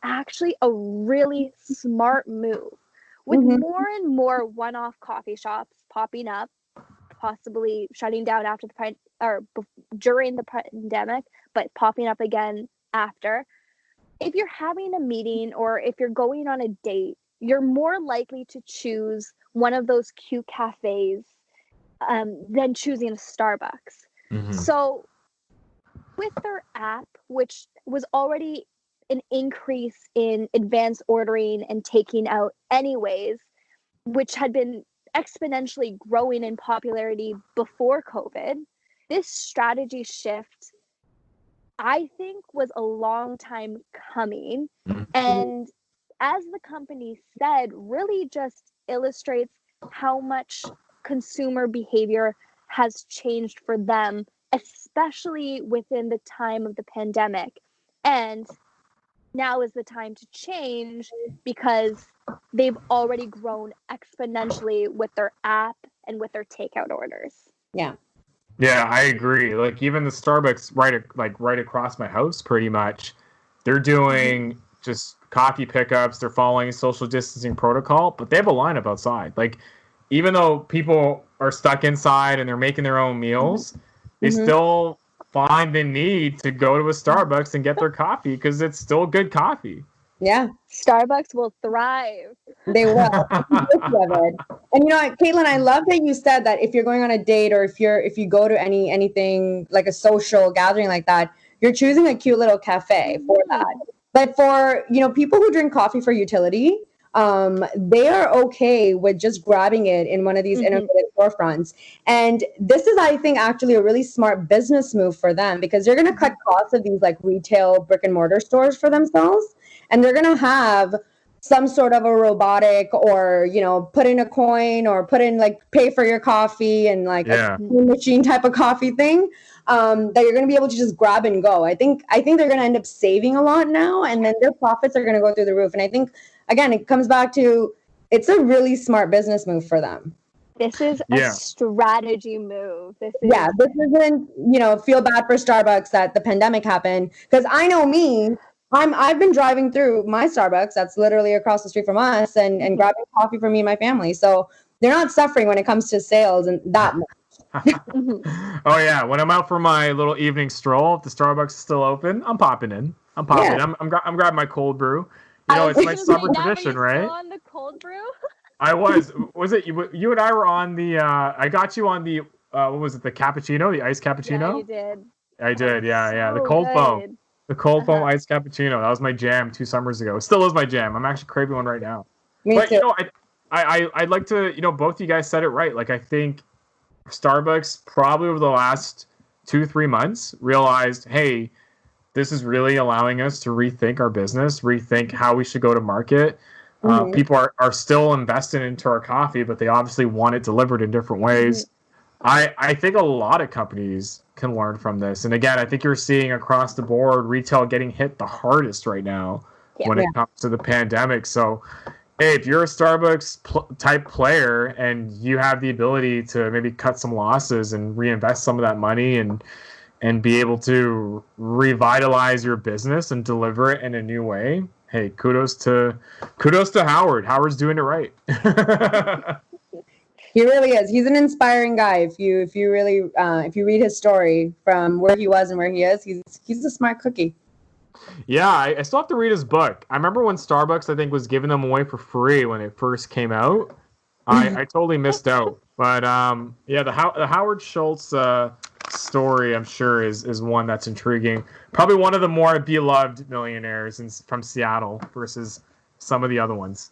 Speaker 6: actually a really smart move. With more and more one-off coffee shops popping up, possibly shutting down after during the pandemic, but popping up again after. If you're having a meeting or if you're going on a date, you're more likely to choose one of those cute cafes than choosing a Starbucks. So with their app, which was already an increase in advanced ordering and taking out anyways, which had been exponentially growing in popularity before COVID, this strategy shift, I think, was a long time coming. And as the company said, really just illustrates how much consumer behavior has changed for them, especially within the time of the pandemic. And now is the time to change because they've already grown exponentially with their app and with their takeout orders.
Speaker 3: Yeah.
Speaker 2: Yeah, I agree. Like even the Starbucks right across my house, pretty much, they're doing just coffee pickups. They're following social distancing protocol, but they have a lineup outside. Like even though people are stuck inside and they're making their own meals, they
Speaker 3: Mm-hmm.
Speaker 2: still find the need to go to a Starbucks and get their coffee because it's still good coffee.
Speaker 3: Yeah,
Speaker 6: Starbucks will thrive.
Speaker 3: they will. Love it. And you know what, Caitlin, I love that you said that if you're going on a date or if you go to anything like a social gathering like that, you're choosing a cute little cafe for that. But for people who drink coffee for utility, they are okay with just grabbing it in one of these integrated storefronts. And this is, I think, actually a really smart business move for them because they're going to cut costs of these like retail brick and mortar stores for themselves, and they're going to have some sort of a robotic or put in a coin or put in like pay for your coffee and like a machine type of coffee thing that you're going to be able to just grab and go. I think they're going to end up saving a lot now, and then their profits are going to go through the roof. And I think again it comes back to it's a really smart business move for them.
Speaker 6: This is a strategy move. This
Speaker 3: isn't feel bad for Starbucks that the pandemic happened, because I know me. I've been driving through my Starbucks that's literally across the street from us and grabbing coffee for me and my family. So they're not suffering when it comes to sales and that much.
Speaker 2: Oh yeah, when I'm out for my little evening stroll, if the Starbucks is still open, I'm popping in. I'm grabbing my cold brew. It's my summer tradition, right?
Speaker 6: Still on the cold brew?
Speaker 2: I was it you and I were on the I got you on the what was it, the cappuccino, the iced cappuccino?
Speaker 6: Yeah, you did.
Speaker 2: I did, yeah.
Speaker 6: So
Speaker 2: The cold
Speaker 6: good.
Speaker 2: foam. The cold foam iced cappuccino. That was my jam 2 summers ago. It still is my jam. I'm actually craving one right now.
Speaker 3: Me too.
Speaker 2: I'd like to, both of you guys said it right. Like I think Starbucks probably over the last 2-3 months realized, hey, this is really allowing us to rethink our business, rethink how we should go to market. People are still investing into our coffee, but they obviously want it delivered in different ways. I think a lot of companies can learn from this. And again, I think you're seeing across the board retail getting hit the hardest right now when it comes to the pandemic. So, hey, if you're a Starbucks type player and you have the ability to maybe cut some losses and reinvest some of that money and be able to revitalize your business and deliver it in a new way, hey, kudos to Howard. Howard's doing it right.
Speaker 3: He really is. He's an inspiring guy. If you read his story from where he was and where he is, he's a smart cookie.
Speaker 2: Yeah, I still have to read his book. I remember when Starbucks, I think, was giving them away for free when it first came out. I totally missed out. But the Howard Schultz story, I'm sure, is one that's intriguing. Probably one of the more beloved millionaires from Seattle versus some of the other ones.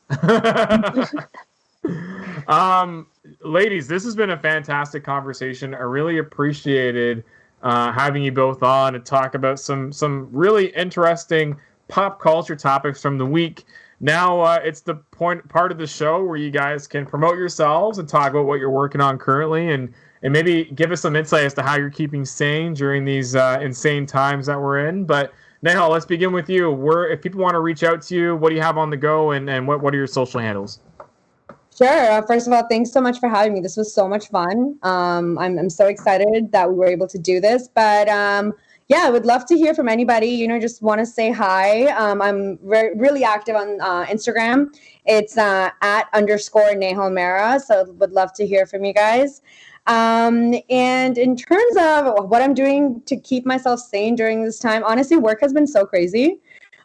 Speaker 2: Ladies, this has been a fantastic conversation. I really appreciated having you both on to talk about some really interesting pop culture topics from the week. Now it's the part of the show where you guys can promote yourselves and talk about what you're working on currently, and maybe give us some insight as to how you're keeping sane during these insane times that we're in. But Nehal, let's begin with you. If people want to reach out to you, what do you have on the go, and what are your social handles?
Speaker 3: Sure. First of all, thanks so much for having me. This was so much fun. I'm so excited that we were able to do this. But I would love to hear from anybody. Just want to say hi. I'm really active on Instagram. It's @_ Nehal Mehra. So would love to hear from you guys. And in terms of what I'm doing to keep myself sane during this time, honestly, work has been so crazy.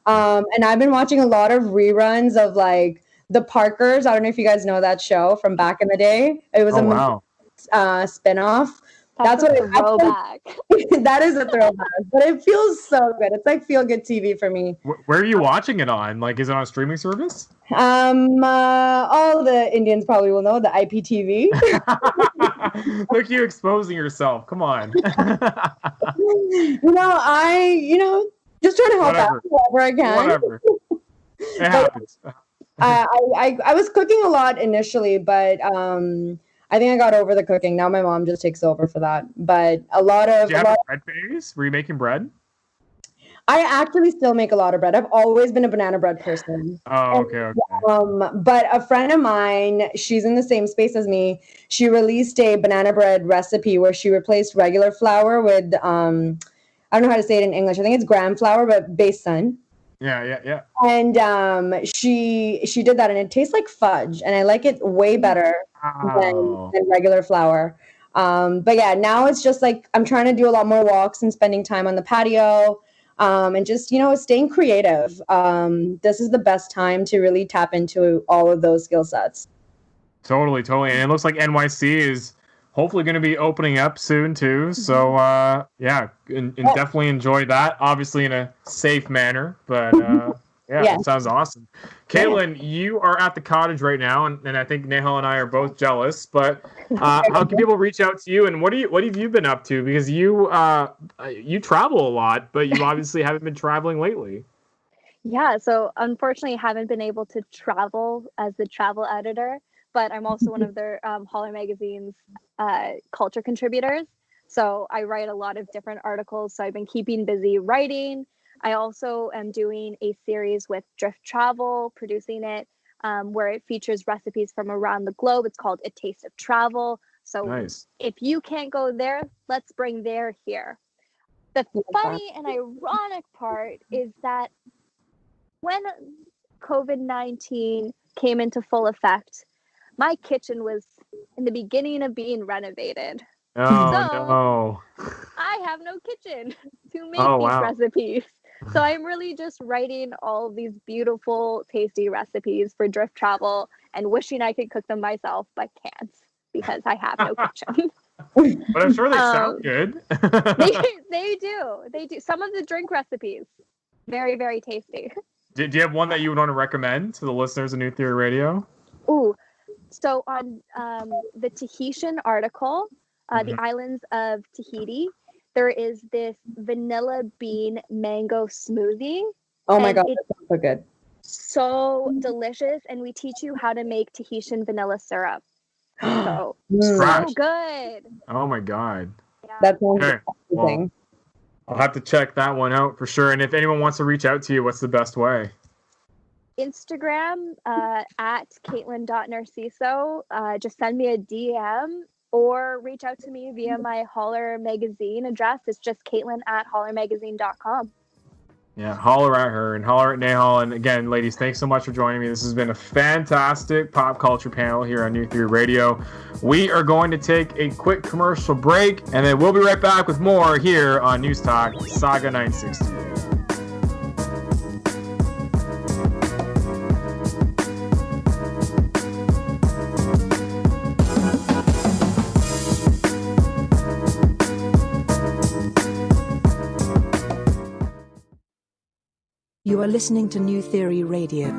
Speaker 3: And I've been watching a lot of reruns of like The Parkers. I don't know if you guys know that show from back in the day. It was spinoff.
Speaker 6: That's what a throwback.
Speaker 3: That is a throwback, but it feels so good. It's like feel good TV for me.
Speaker 2: Where are you watching it on? Like, is it on a streaming service?
Speaker 3: All the Indians probably will know the IPTV.
Speaker 2: Look, you exposing yourself. Come on.
Speaker 3: Just trying to help out wherever I can.
Speaker 2: Whatever. It happens.
Speaker 3: I was cooking a lot initially, but I think I got over the cooking. Now my mom just takes over for that. But a lot of...
Speaker 2: Did you have a bread phase? Were you making bread?
Speaker 3: I actually still make a lot of bread. I've always been a banana bread person.
Speaker 2: Oh, okay.
Speaker 3: But a friend of mine, she's in the same space as me. She released a banana bread recipe where she replaced regular flour with I don't know how to say it in English. I think it's gram flour, but besan.
Speaker 2: Yeah.
Speaker 3: And she did that, and it tastes like fudge, and I like it way better than regular flour. But yeah, now it's just like I'm trying to do a lot more walks and spending time on the patio, and just staying creative. This is the best time to really tap into all of those skill sets.
Speaker 2: Totally. And it looks like NYC is hopefully going to be opening up soon too. So and definitely enjoy that. Obviously in a safe manner, but it sounds awesome. Kaitlin, you are at the cottage right now, and I think Nehal and I are both jealous. But how can people reach out to you, and what have you been up to? Because you travel a lot, but you obviously haven't been traveling lately.
Speaker 6: Yeah, so unfortunately, I haven't been able to travel as the travel editor, but I'm also one of their Holler Magazine's culture contributors. So I write a lot of different articles. So I've been keeping busy writing. I also am doing a series with Drift Travel, producing it, where it features recipes from around the globe. It's called A Taste of Travel. So
Speaker 2: nice.
Speaker 6: If you can't go there, let's bring there here. The funny and ironic part is that when COVID-19 came into full effect, my kitchen was in the beginning of being renovated.
Speaker 2: No.
Speaker 6: I have no kitchen to make these recipes. So I'm really just writing all of these beautiful, tasty recipes for Drift Travel and wishing I could cook them myself, but can't because I have no kitchen.
Speaker 2: But I'm sure they sound good.
Speaker 6: They do. Some of the drink recipes, very, very tasty.
Speaker 2: Do you have one that you would want to recommend to the listeners of New Theory Radio?
Speaker 6: Ooh, so on the Tahitian article, the islands of Tahiti, there is this vanilla bean mango smoothie.
Speaker 3: Oh my God, that's so good.
Speaker 6: So delicious. And we teach you how to make Tahitian vanilla syrup. So good.
Speaker 2: Oh my God.
Speaker 3: Yeah. That sounds amazing.
Speaker 2: Well, I'll have to check that one out for sure. And if anyone wants to reach out to you, what's the best way?
Speaker 6: Instagram at Kaitlin.Narciso. Just send me a DM or reach out to me via my Holler Magazine address. It's just Kaitlin@hollermagazine.com.
Speaker 2: Yeah, holler at her and holler at Nehal. And again, ladies, thanks so much for joining me. This has been a fantastic pop culture panel here on New Theory Radio. We are going to take a quick commercial break, and then we'll be right back with more here on News Talk Saga 960.
Speaker 5: You are listening to New Theory Radio.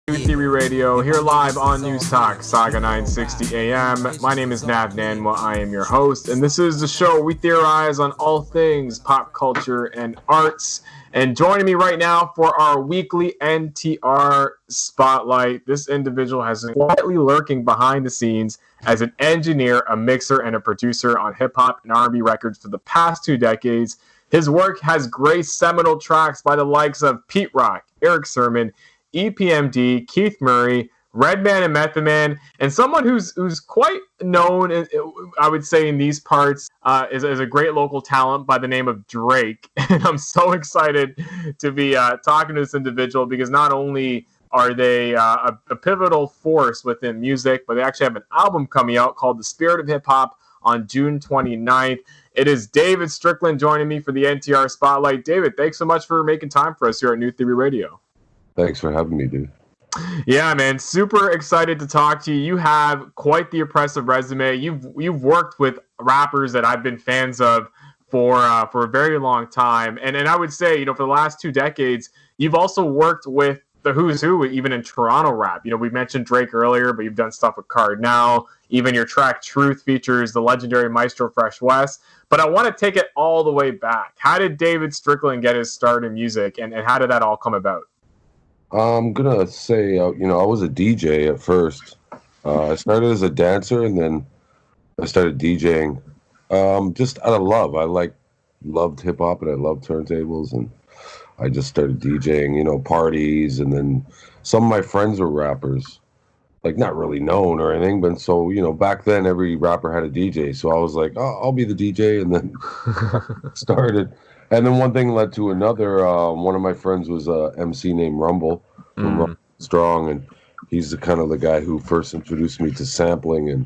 Speaker 2: New Theory Radio, here live on News Talk, Saga 960 AM. My name is Nav Nanwa, I am your host, and this is the show we theorize on all things pop culture and arts. And joining me right now for our weekly NTR Spotlight, this individual has been quietly lurking behind the scenes as an engineer, a mixer, and a producer on hip-hop and R&B records for the past 2 decades. His work has graced seminal tracks by the likes of Pete Rock, Eric Sermon, EPMD, Keith Murray, Redman and Method Man, and someone who's quite known, I would say, in these parts is a great local talent by the name of Drake. And I'm so excited to be talking to this individual because not only are they a pivotal force within music, but they actually have an album coming out called The Spirit of Hip Hop on June 29th. It is David Strickland joining me for the NTR Spotlight. David, thanks so much for making time for us here at New Theory Radio.
Speaker 7: Thanks for having me, dude.
Speaker 2: Yeah, man, super excited to talk to you. You have quite the impressive resume. You've worked with rappers that I've been fans of for a very long time, and I would say, for the last 2 decades, you've also worked with the who's who, even in Toronto rap. You know, we mentioned Drake earlier, but you've done stuff with Cardinal. Even your track Truth features the legendary Maestro Fresh West. But I want to take it all the way back. How did David Strickland get his start in music, and how did that all come about?
Speaker 7: I'm gonna say, I was a DJ at first. I started as a dancer, and then I started DJing. Just out of love. I loved hip hop, and I loved turntables, and I just started DJing, parties, and then some of my friends were rappers, like not really known or anything, but so, back then every rapper had a DJ, so I was like, oh, I'll be the DJ, and then started. And then one thing led to another. One of my friends was a MC named Rumble from Rumble Strong, and he's the kind of the guy who first introduced me to sampling and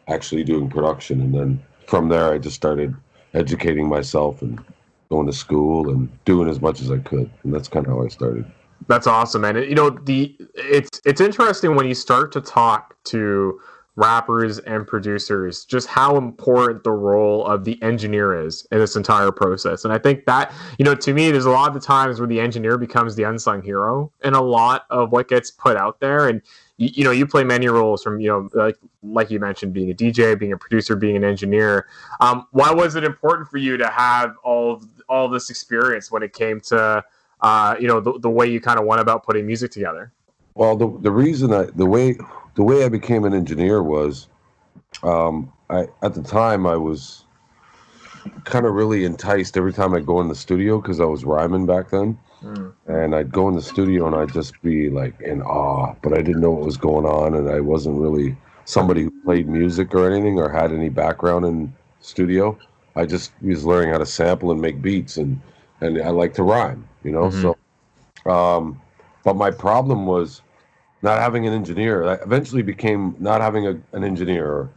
Speaker 7: actually doing production, and then from there I just started educating myself and going to school and doing as much as I could, and that's kind of how I started.
Speaker 2: That's awesome, man. It's interesting when you start to talk to rappers and producers just how important the role of the engineer is in this entire process. And I think that, to me, there's a lot of the times where the engineer becomes the unsung hero in a lot of what gets put out there. And you play many roles from, like you mentioned, being a DJ, being a producer, being an engineer. Why was it important for you to have all this experience when it came to, the way you kind of went about putting music together?
Speaker 7: Well, the reason the way I became an engineer was, at the time I was kind of really enticed every time I go in the studio because I was rhyming back then. And I'd go in the studio and I'd just be like in awe, but I didn't know what was going on, and I wasn't really somebody who played music or anything or had any background in studio. I just was learning how to sample and make beats, and I like to rhyme, So, but my problem was not having an engineer. I eventually became not having an engineer.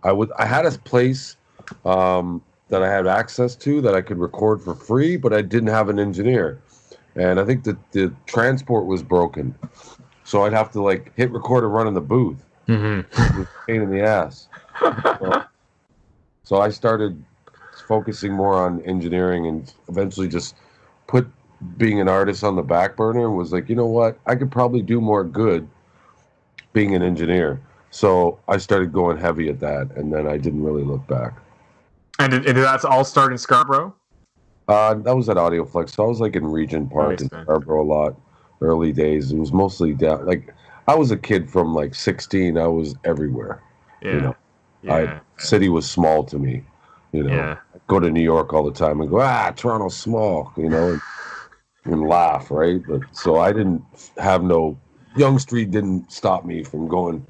Speaker 7: I had a place that I had access to that I could record for free, but I didn't have an engineer. And I think that the transport was broken. So I'd have to hit record and run in the booth. It was a pain in the ass. So I started focusing more on engineering and eventually just put being an artist on the back burner and was like, you know what? I could probably do more good being an engineer. So I started going heavy at that, and then I didn't really look back.
Speaker 2: And did that all start in Scarborough?
Speaker 7: That was at Audioflex. So I was in Regent Park in Scarborough a lot. Early days, it was mostly down. I was a kid from 16. I was everywhere.
Speaker 2: Yeah.
Speaker 7: City was small to me. I'd go to New York all the time and go, Toronto's small. And laugh, right? But so I didn't have Yonge Street didn't stop me from going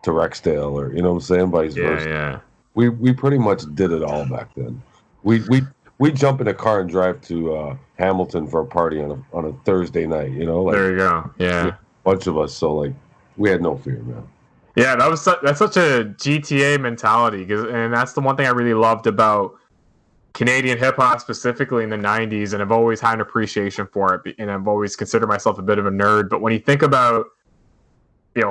Speaker 7: to Rexdale or what I'm saying, vice versa.
Speaker 2: Yeah.
Speaker 7: We pretty much did it all back then. We'd jump in a car and drive to Hamilton for a party on a Thursday night,
Speaker 2: there you go. Yeah.
Speaker 7: A bunch of us, so we had no fear, man.
Speaker 2: Yeah, that's such a GTA mentality, and that's the one thing I really loved about Canadian hip hop, specifically in the 90s, and I've always had an appreciation for it, and I've always considered myself a bit of a nerd. But when you think about,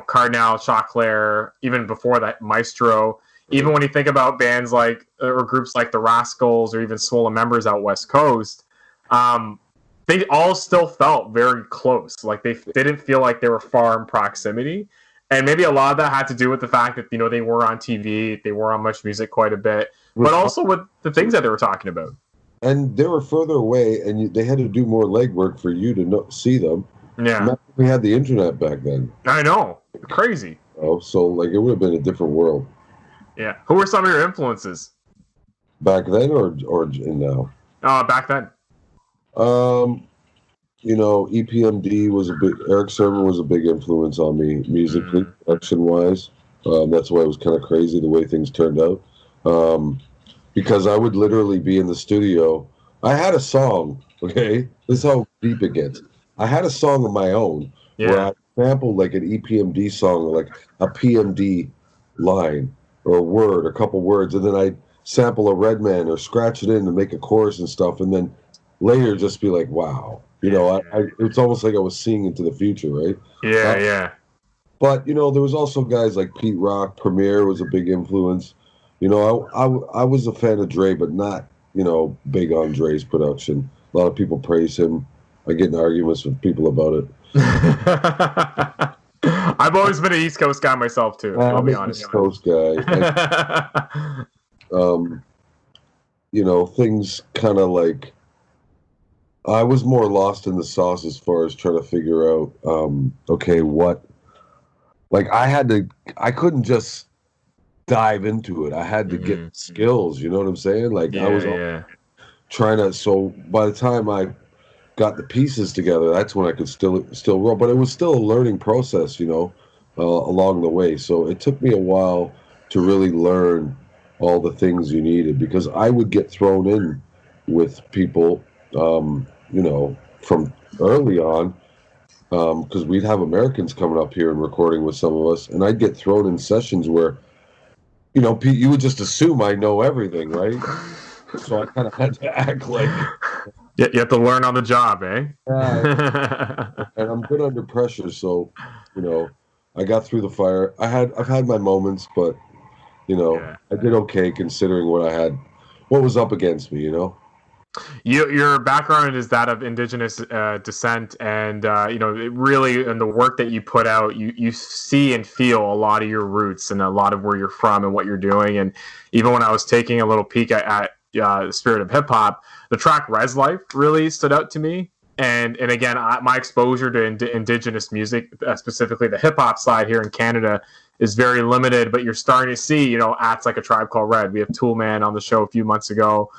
Speaker 2: Cardinal, Choclair, even before that, Maestro, even when you think about bands or groups like the Rascals or even Swollen Members out West Coast, they all still felt very close. They didn't feel like they were far in proximity. And maybe a lot of that had to do with the fact that, they were on TV, they were on Much Music quite a bit, but also with the things that they were talking about.
Speaker 7: And they were further away, and they had to do more legwork for you to see them.
Speaker 2: Yeah.
Speaker 7: We had the internet back then.
Speaker 2: I know. Crazy.
Speaker 7: So, it would have been a different world.
Speaker 2: Yeah. Who were some of your influences?
Speaker 7: Back then or now?
Speaker 2: Back then.
Speaker 7: EPMD was Eric Sermon was a big influence on me musically, production-wise. That's why it was kind of crazy the way things turned out. Because I would literally be in the studio. I had a song, okay? This is how deep it gets. I had a song of my own where I sampled an EPMD song or a PMD line or a word, a couple words, and then I'd sample a Redman or scratch it in to make a chorus and stuff, and then later just be like, wow. It's almost like I was seeing into the future, right?
Speaker 2: Yeah.
Speaker 7: But, there was also guys like Pete Rock. Premier was a big influence. I was a fan of Dre, but not, big on Dre's production. A lot of people praise him. I get in arguments with people about it.
Speaker 2: I've always been an East Coast guy myself too. I'll be honest.
Speaker 7: East Coast guy. And, you know, things kind of like I was more lost in the sauce as far as trying to figure out, okay, what, like I couldn't just dive into it. I had to get skills, you know what I'm saying? Like I was trying to, so by the time I got the pieces together, that's when I could still roll, but it was still a learning process, you know, along the way. So it took me a while to really learn all the things you needed, because I would get thrown in with people, you know, from early on, because we'd have Americans coming up here and recording with some of us, and I'd get thrown in sessions where, you know, you would just assume I know everything, right? So I kind of had to act like...
Speaker 2: You have to learn on the job, eh?
Speaker 7: And I'm good under pressure, so, you know, I got through the fire. I've had my moments, but, you know, I did okay considering what was up against me, you know?
Speaker 2: Your background is that of Indigenous descent, and you know, it really, in the work that you put out, you see and feel a lot of your roots and a lot of where you're from and what you're doing. And even when I was taking a little peek at Spirit of Hip Hop, the track "Res Life" really stood out to me. And again, my exposure to Indigenous music, specifically the hip hop side here in Canada, is very limited, but you're starting to see, you know, acts like A Tribe Called Red. We have Toolman on the show a few months ago.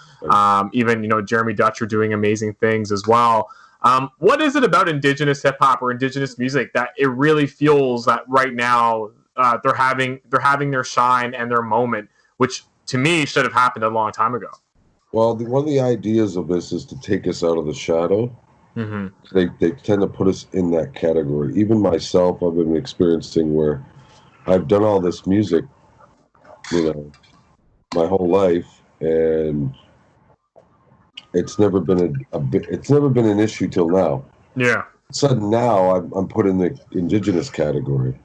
Speaker 2: Even, you know, Jeremy Dutcher doing amazing things as well. What is it about Indigenous hip hop or Indigenous music that it really feels that right now they're having their shine and their moment, which to me should have happened a long time ago?
Speaker 7: Well, one of the ideas of this is to take us out of the shadow. Mm-hmm. They tend to put us in that category. Even myself, I've been experiencing where I've done all this music, you know, my whole life, and it's never been it's never been an issue till now.
Speaker 2: Yeah.
Speaker 7: Sudden now, I'm put in the Indigenous category,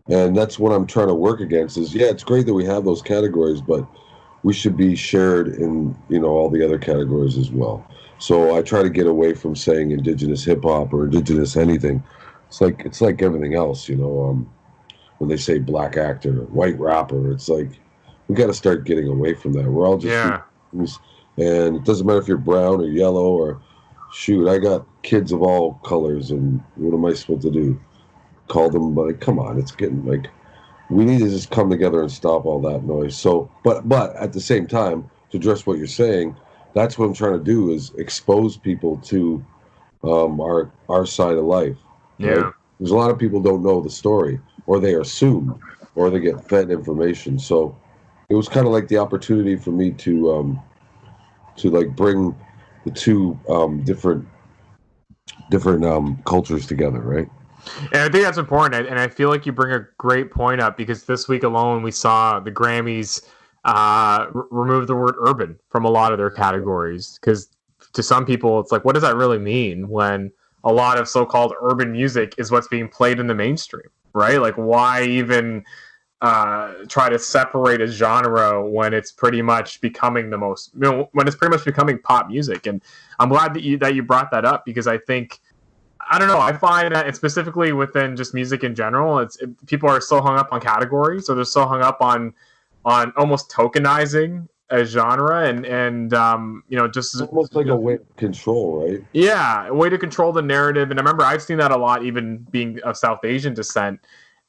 Speaker 7: and that's what I'm trying to work against. Is it's great that we have those categories, but we should be shared in, you know, all the other categories as well. So I try to get away from saying Indigenous hip hop or Indigenous anything. It's like everything else, you know. When they say black actor, white rapper, it's like we got to start getting away from that. We're all just humans, and it doesn't matter if you're brown or yellow or shoot. I got kids of all colors, and what am I supposed to do? Call them? Like, come on, it's getting like we need to just come together and stop all that noise. So, but at the same time, to address what you're saying, that's what I'm trying to do is expose people to our side of life.
Speaker 2: Yeah,
Speaker 7: right? There's a lot of people don't know the story, or they assume, or they get fed information. So it was kind of like the opportunity for me to like bring the two different cultures together, right?
Speaker 2: And I think that's important, and I feel like you bring a great point up, because this week alone we saw the Grammys remove the word urban from a lot of their categories, because to some people it's like, what does that really mean when a lot of so-called urban music is what's being played in the mainstream, right? Like, why even try to separate a genre when it's pretty much becoming when it's pretty much becoming pop music? And I'm glad that you brought that up, because I think, I don't know, I find that, and specifically within just music in general, people are so hung up on categories, or they're so hung up on almost tokenizing a genre, and you know, just
Speaker 7: it's almost like a way to control, right?
Speaker 2: Yeah, a way to control the narrative. And I remember I've seen that a lot, even being of South Asian descent,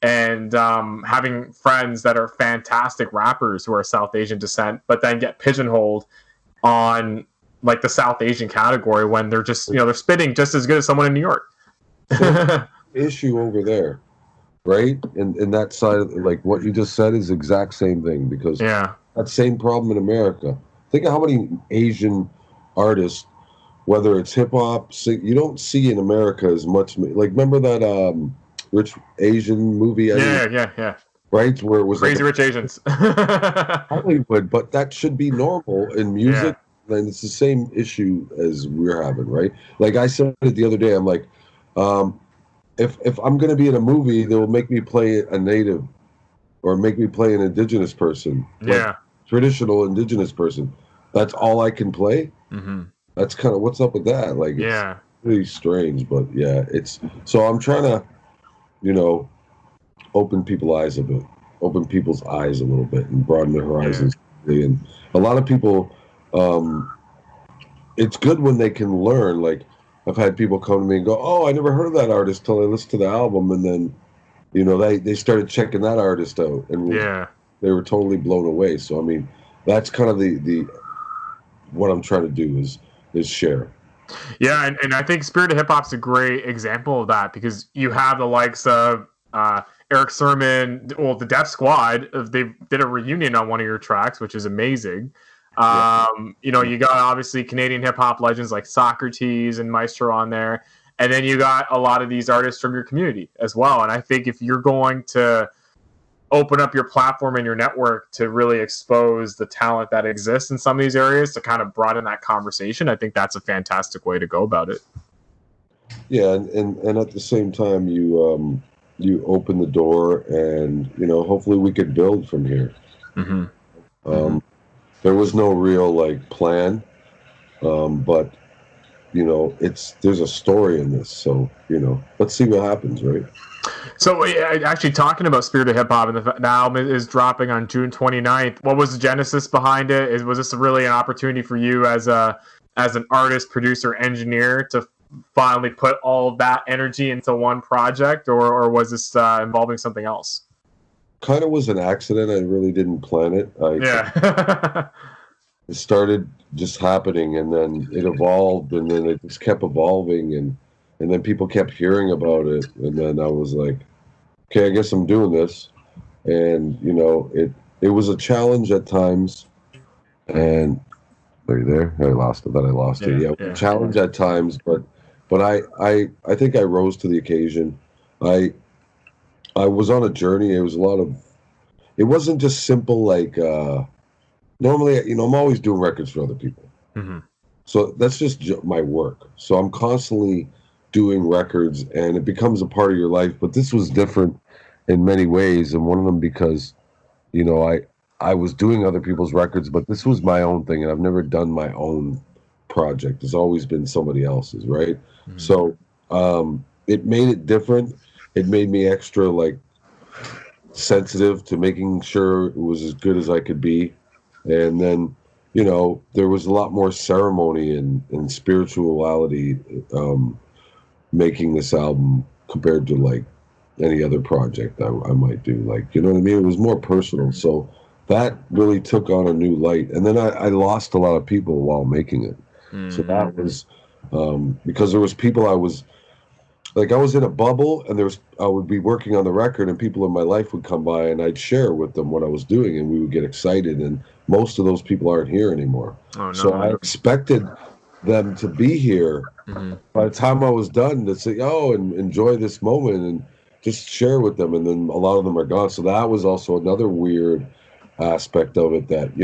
Speaker 2: and having friends that are fantastic rappers who are South Asian descent, but then get pigeonholed on like the South Asian category when they're just, you know, they're spitting just as good as someone in New York.
Speaker 7: Issue over there, right? And that side of, like what you just said is the exact same thing, because that same problem in America. Think of how many Asian artists, whether it's hip hop, you don't see in America as much. Like, remember that Rich Asian movie?
Speaker 2: Yeah.
Speaker 7: Right, where it was
Speaker 2: Crazy Rich Asians.
Speaker 7: Hollywood, but that should be normal in music. And it's the same issue as we're having, right? Like I said it the other day, I'm like, if I'm going to be in a movie, they will make me play a native or make me play an Indigenous person. Like traditional Indigenous person. That's all I can play. Mm-hmm. That's kind of what's up with that. Like, really strange, but yeah, it's so I'm trying to, open people's eyes a little bit, and broaden their horizons. Yeah. And a lot of people, it's good when they can learn. Like I've had people come to me and go, "Oh, I never heard of that artist till I listened to the album," and then, they started checking that artist out, and they were totally blown away. So I mean, that's kind of the what I'm trying to do is share.
Speaker 2: Yeah, and I think Spirit of Hip Hop's a great example of that, because you have the likes of Eric Sermon, well, the Def Squad. They did a reunion on one of your tracks, which is amazing. You got obviously Canadian hip hop legends like Socrates and Maestro on there, and then you got a lot of these artists from your community as well. And I think if you're going to open up your platform and your network to really expose the talent that exists in some of these areas to kind of broaden that conversation, I think that's a fantastic way to go about it. Yeah,
Speaker 7: and at the same time, you open the door, and hopefully we could build from here. Mm-hmm. There was no real plan, but there's a story in this, so let's see what happens, right?
Speaker 2: So actually, talking about Spirit of Hip Hop, and the album is dropping on June 29th. What was the genesis behind it? Was this really an opportunity for you as an artist, producer, engineer to finally put all of that energy into one project, or was this involving something else?
Speaker 7: Kind of was an accident. I really didn't plan it. It started just happening, and then it evolved, and then it just kept evolving, and then people kept hearing about it, and then I was like, okay, I guess I'm doing this. And it was a challenge at times. And are you there? I lost it. Yeah. Challenge at times, but I think I rose to the occasion. I was on a journey. It was it wasn't just simple normally, I'm always doing records for other people. Mm-hmm. So that's just my work. So I'm constantly doing records, and it becomes a part of your life. But this was different in many ways, and one of them because, I was doing other people's records, but this was my own thing, and I've never done my own project. It's always been somebody else's, right? Mm-hmm. So it made it different. It made me extra sensitive to making sure it was as good as I could be. And then, there was a lot more ceremony and spirituality making this album compared to any other project I might do. You know what I mean? It was more personal. So that really took on a new light. And then I lost a lot of people while making it. Mm-hmm. So that was because there was people I was in a bubble, and I would be working on the record, and people in my life would come by, and I'd share with them what I was doing, and we would get excited. And most of those people aren't here anymore. Oh, no. So I expected them to be here. Mm-hmm. By the time I was done, to say, and enjoy this moment and just share with them. And then a lot of them are gone. So that was also another weird aspect of it, that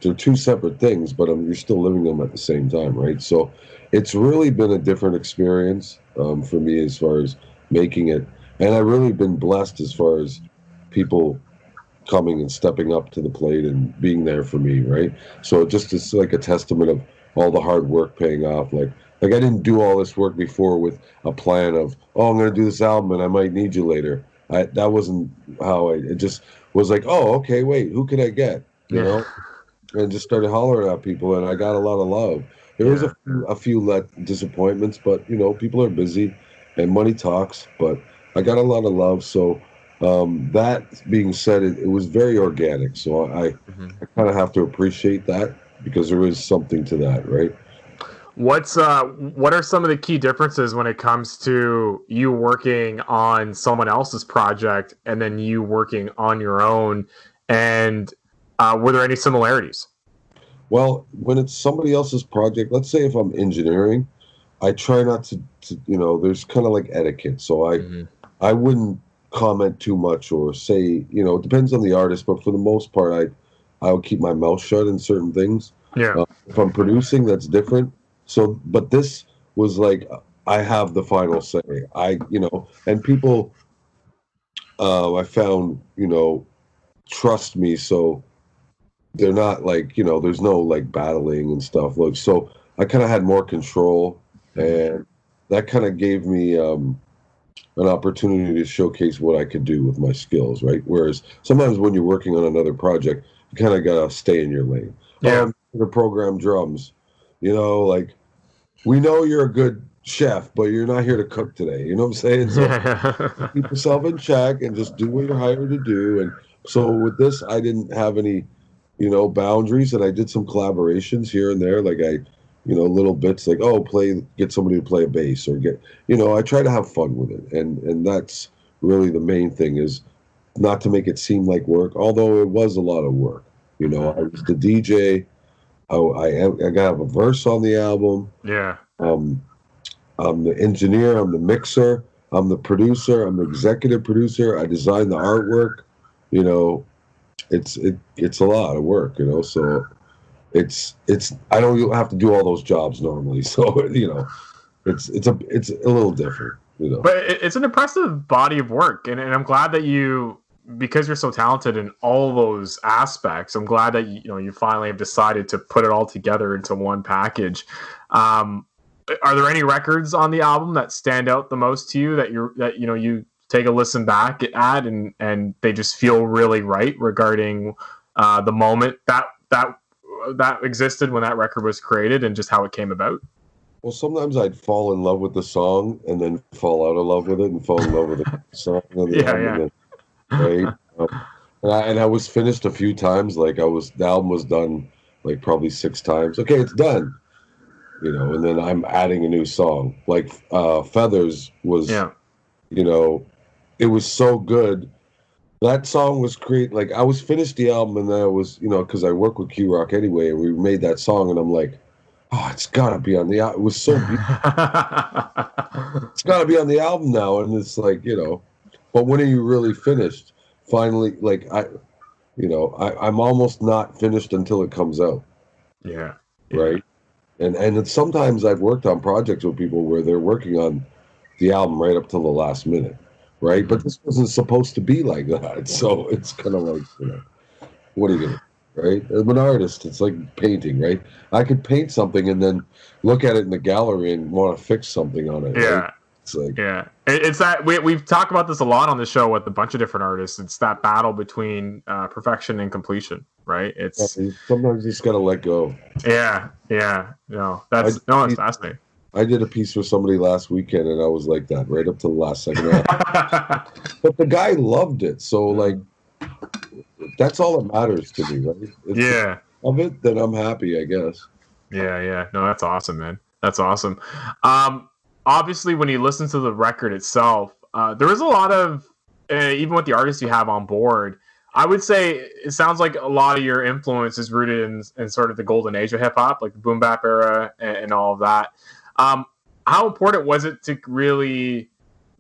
Speaker 7: they're two separate things, but you're still living them at the same time, right? So it's really been a different experience for me as far as making it, and I've really been blessed as far as people coming and stepping up to the plate and being there for me, right? So it's like a testament of all the hard work paying off. Like I didn't do all this work before with a plan of, I'm going to do this album and I might need you later. That wasn't how it just was like, okay, wait, who can I get? And just started hollering at people, and I got a lot of love. There was a few disappointments, but people are busy and money talks, but I got a lot of love. So that being said, it was very organic. So I kind of have to appreciate that, because there is something to that, right?
Speaker 2: What are some of the key differences when it comes to you working on someone else's project and then you working on your own? And were there any similarities?
Speaker 7: Well, when it's somebody else's project, let's say if I'm engineering, I try not to there's kind of etiquette. So I wouldn't comment too much or say, it depends on the artist, but for the most part, I would keep my mouth shut in certain things. Yeah. If I'm producing, that's different. So, but this was I have the final say. And people, I found, trust me. So they're not there's no battling and stuff. So I kind of had more control, and that kind of gave me an opportunity to showcase what I could do with my skills, right? Whereas sometimes when you're working on another project, you kind of gotta stay in your lane.
Speaker 2: Yeah.
Speaker 7: The program drums, like we know you're a good chef, but you're not here to cook today. You know what I'm saying? So keep yourself in check and just do what you're hired to do. And so with this, I didn't have any, boundaries, and I did some collaborations here and there. Like little bits like, get somebody to play a bass or I try to have fun with it. And that's really the main thing, is not to make it seem like work, although it was a lot of work. I was the DJ. I got a verse on the album.
Speaker 2: Yeah.
Speaker 7: I'm the engineer. I'm the mixer. I'm the producer. I'm the executive producer. I design the artwork. It's a lot of work. So it's I don't have to do all those jobs normally. So it's a little different.
Speaker 2: But it's an impressive body of work, and I'm glad that because you're so talented in all those aspects, I'm glad that you finally have decided to put it all together into one package. Are there any records on the album that stand out the most to you that you take a listen back at and they just feel really right regarding the moment that existed when that record was created and just how it came about?
Speaker 7: Well, sometimes I'd fall in love with the song and then fall out of love with it and fall in love with the song. Right? And I was finished a few times. The album was done like probably 6 times. Okay, it's done. And then I'm adding a new song. Like Feathers was, it was so good. That song was great. Like I was finished the album, and then I was, because I work with Q Rock anyway, and we made that song, and I'm like, oh, it's gotta be on the album. It was so beautiful. It's gotta be on the album now. And it's like, but when are you really finished? Finally, like I'm almost not finished until it comes out.
Speaker 2: Yeah.
Speaker 7: Right. And sometimes I've worked on projects with people where they're working on the album right up till the last minute. Right. But this wasn't supposed to be like that. So it's kind of like, what are you gonna do? Right? I'm an artist. It's like painting, right? I could paint something and then look at it in the gallery and want to fix something on it.
Speaker 2: Yeah.
Speaker 7: Right? It's like,
Speaker 2: it's that we've talked about this a lot on the show with a bunch of different artists. It's that battle between perfection and completion, right? It's
Speaker 7: sometimes you just gotta let go.
Speaker 2: Yeah. No, that's fascinating.
Speaker 7: I did a piece for somebody last weekend, and I was like that right up to the last second. But the guy loved it, so like that's all that matters to me, right? If of it, then I'm happy, I guess.
Speaker 2: Yeah. No, that's awesome, man. That's awesome. Obviously, when you listen to the record itself, there is a lot of, even with the artists you have on board, I would say it sounds like a lot of your influence is rooted in sort of the golden age of hip hop, like the boom bap era and all of that. How important was it to really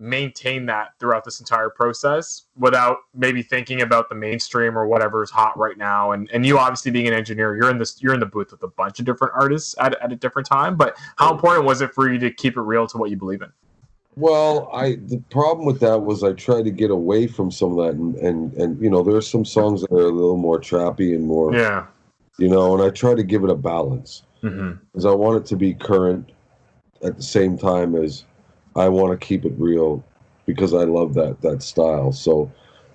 Speaker 2: maintain that throughout this entire process without maybe thinking about the mainstream or whatever is hot right now? And you obviously being an engineer, you're in the booth with a bunch of different artists at a different time, but how important was it for you to keep it real to what you believe in?
Speaker 7: Well, the problem with that was I tried to get away from some of that, and there's some songs that are a little more trappy and more, and I try to give it a balance because I want it to be current at the same time as I want to keep it real because I love that style. So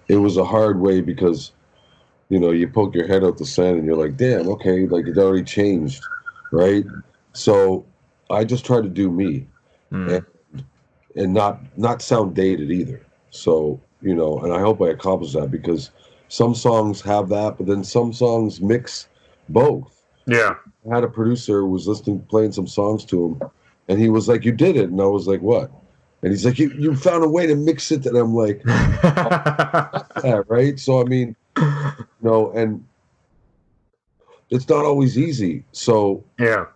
Speaker 7: it was a hard way because, you poke your head out the sand and you're like, damn, okay, like it already changed, right? So I just try to do me and not sound dated either. So, and I hope I accomplish that because some songs have that, but then some songs mix both.
Speaker 2: Yeah.
Speaker 7: I had a producer who was playing some songs to him, and he was like, you did it. And I was like, what? And he's like, you found a way to mix it. And I'm like, yeah, right? So, I mean, and it's not always easy. So,
Speaker 2: yeah.